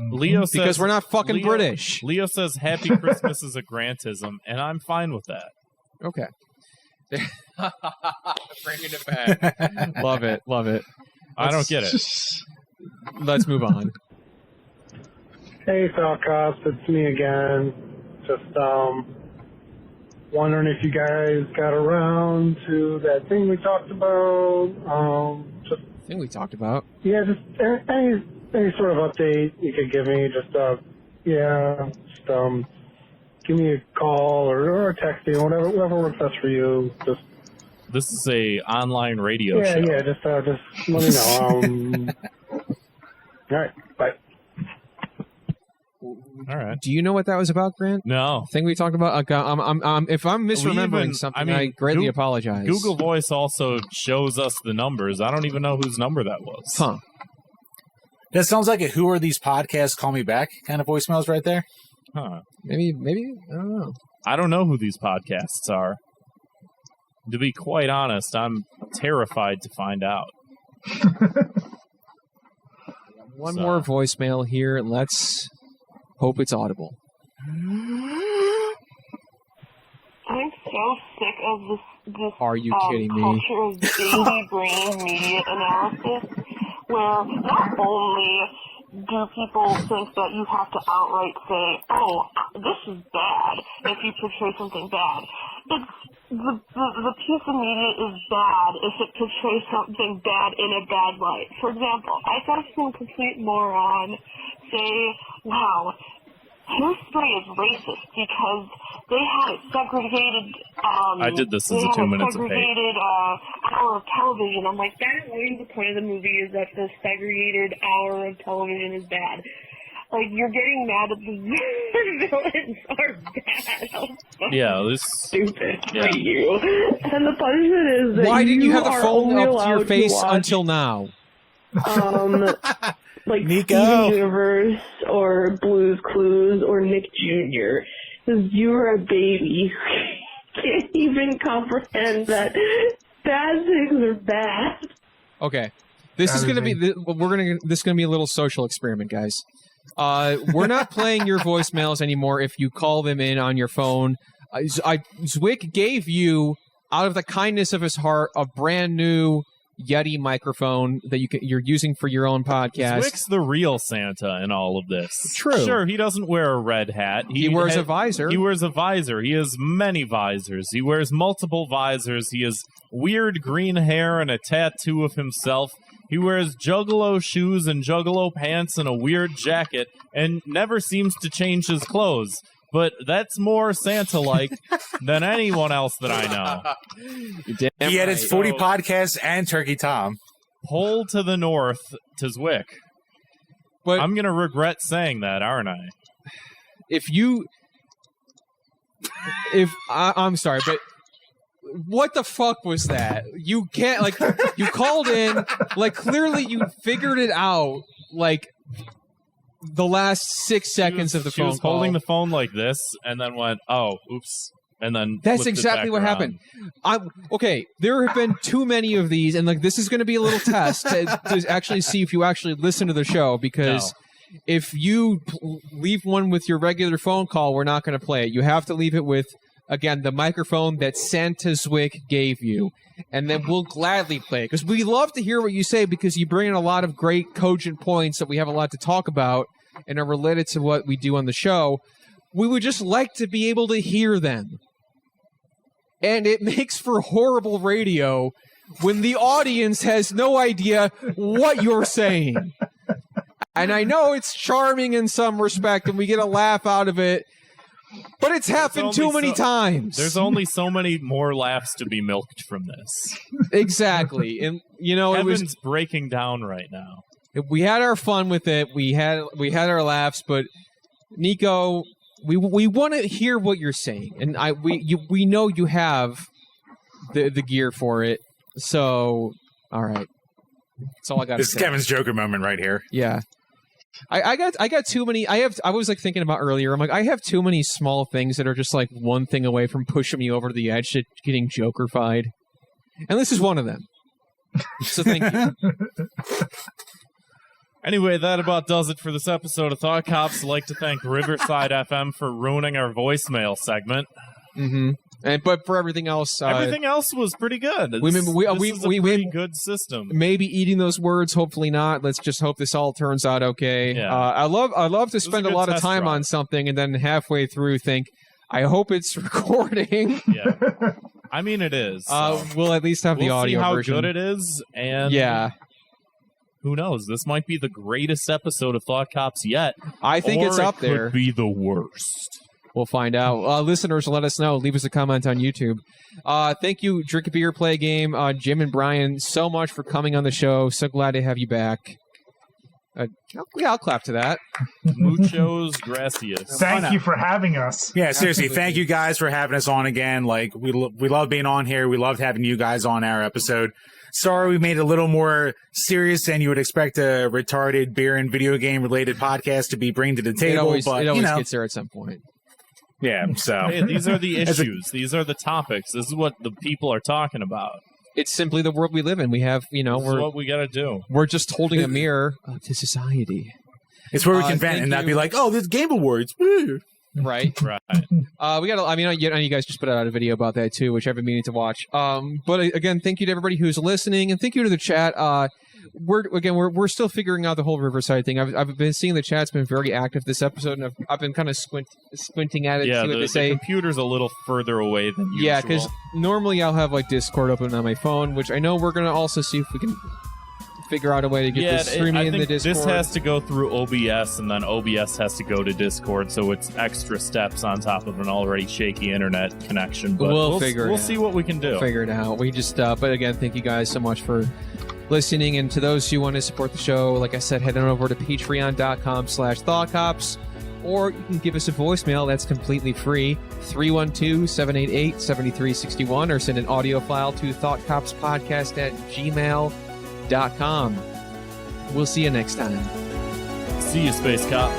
Leo says because we're not fucking British. Leo says Happy Christmas is a Grantism, and I'm fine with that. Okay. Bringing it back. Love it. I don't get it. Let's move on. Hey, Thought Cops, it's me again. Just wondering if you guys got around to that thing we talked about. Thing we talked about? Yeah, just any sort of update you could give me. Just give me a call or a text, whatever works best for you. Just This is a online radio show. Yeah, just let me know. All right, bye. All right. Do you know what that was about, Grant? No. Thing we talked about. If I'm misremembering something, I greatly apologize. Google Voice also shows us the numbers. I don't even know whose number that was. Huh. That sounds like a "Who are these podcasts? Call me back" kind of voicemails right there. Huh. Maybe. I don't know. I don't know who these podcasts are. To be quite honest, I'm terrified to find out. One more voicemail here. Let's hope it's audible. I'm so sick of this Are you kidding me? culture of baby brain media analysis, where not only do people think that you have to outright say, oh, this is bad, if you portray something bad. It's the piece of media is bad if it portrays something bad in a bad light. For example, I saw some complete moron say, wow, Hairspray is racist because they had a segregated I did this as a 2 minutes of hate. segregated hour of television. I'm like, that is the point of the movie, is that the segregated hour of television is bad. Like, you're getting mad at the villains are bad. How Yeah, this stupid yeah. for you. And the punishment is that Why didn't you have the are phone only up to allowed your face watch, until now? like Nico. Steven Universe or Blue's Clues or Nick Jr. Because you're a baby. Can't even comprehend that bad things are bad. Okay, this is going to be this is going to be a little social experiment, guys. We're not playing your voicemails anymore if you call them in on your phone. Zwick gave you, out of the kindness of his heart, a brand new Yeti microphone that you're using for your own podcast. Zwick's the real Santa in all of this. True. Sure, he doesn't wear a red hat. He wears a visor. He wears a visor. He has many visors. He wears multiple visors. He has weird green hair and a tattoo of himself. He wears juggalo shoes and juggalo pants and a weird jacket and never seems to change his clothes. But that's more Santa-like than anyone else that I know. He had his 40 podcasts and Turkey Tom. Pull to the north to Zwick. But I'm going to regret saying that, aren't I? I'm sorry, but what the fuck was that? You can't, like, you called in, like, clearly you figured it out, like, the last 6 seconds of the phone call. She was holding the phone like this and then went, oh, oops. And then that's exactly what happened. Okay, there have been too many of these, and like this is going to be a little test to actually see if you actually listen to the show, because if you leave one with your regular phone call, we're not going to play it. You have to leave it with, again, the microphone that Santa Zwick gave you, and then we'll gladly play it, because we love to hear what you say, because you bring in a lot of great cogent points that we have a lot to talk about and are related to what we do on the show. We would just like to be able to hear them. And it makes for horrible radio when the audience has no idea what you're saying. And I know it's charming in some respect, and we get a laugh out of it, but it's happened too many times. There's only so many more laughs to be milked from this. Exactly. And, you know, Kevin's it was breaking down right now. We had our fun with it. We had our laughs, but Nico, we want to hear what you're saying, and we know you have the gear for it. So, all right, that's all I got to say. This is Kevin's Joker moment right here. Yeah, I got too many. I was like thinking about earlier. I'm like, I have too many small things that are just like one thing away from pushing me over to the edge to getting Joker-fied, and this is one of them. So thank you. Anyway, that about does it for this episode of Thought Cops. I'd like to thank Riverside FM for ruining our voicemail segment. Mm-hmm. But for everything else, everything else was pretty good. We pretty good system. Maybe eating those words, hopefully not. Let's just hope this all turns out okay. Yeah. I love to spend a lot of time on something and then halfway through think, I hope it's recording. Yeah. I mean, it is. So. We'll at least have the audio version. We'll see how good it is, and who knows? This might be the greatest episode of Thought Cops yet. I think it's up there. Could be the worst. We'll find out. Listeners, let us know. Leave us a comment on YouTube. Thank you, Drink a Beer, Play a Game, Jim and Brian, so much for coming on the show. So glad to have you back. I'll clap to that. Muchos gracias. Thank you for having us. Yeah, seriously, thank you guys for having us on again. Like, we love being on here. We loved having you guys on our episode. Sorry we made it a little more serious than you would expect a retarded beer and video game related podcast to be bringing to the table. It always gets there at some point. Yeah, so. Hey, these are the issues. These are the topics. This is what the people are talking about. It's simply the world we live in. We have, this is what we got to do. We're just holding a mirror to society. It's where we can vent and not be like, oh, this Game Awards. Right. We got. I know you guys just put out a video about that too, which I've been meaning to watch. But again, thank you to everybody who's listening, and thank you to the chat. We're still figuring out the whole Riverside thing. I've been seeing the chat's been very active this episode, and I've been kind of squinting at it to see what they say. The computer's a little further away than usual. Yeah, because normally I'll have like Discord open on my phone, which I know we're gonna also see if we can figure out a way to get this streaming in the Discord. This has to go through OBS, and then OBS has to go to Discord, so it's extra steps on top of an already shaky internet connection. But we'll figure it out. We'll see what we can do. We'll figure it out. We just, but again, thank you guys so much for listening. And to those who want to support the show, like I said, head on over to patreon.com/thoughtcops, or you can give us a voicemail that's completely free, 312-788-7361, or send an audio file to thoughtcopspodcast@gmail.com. We'll see you next time. See you, Space Cop.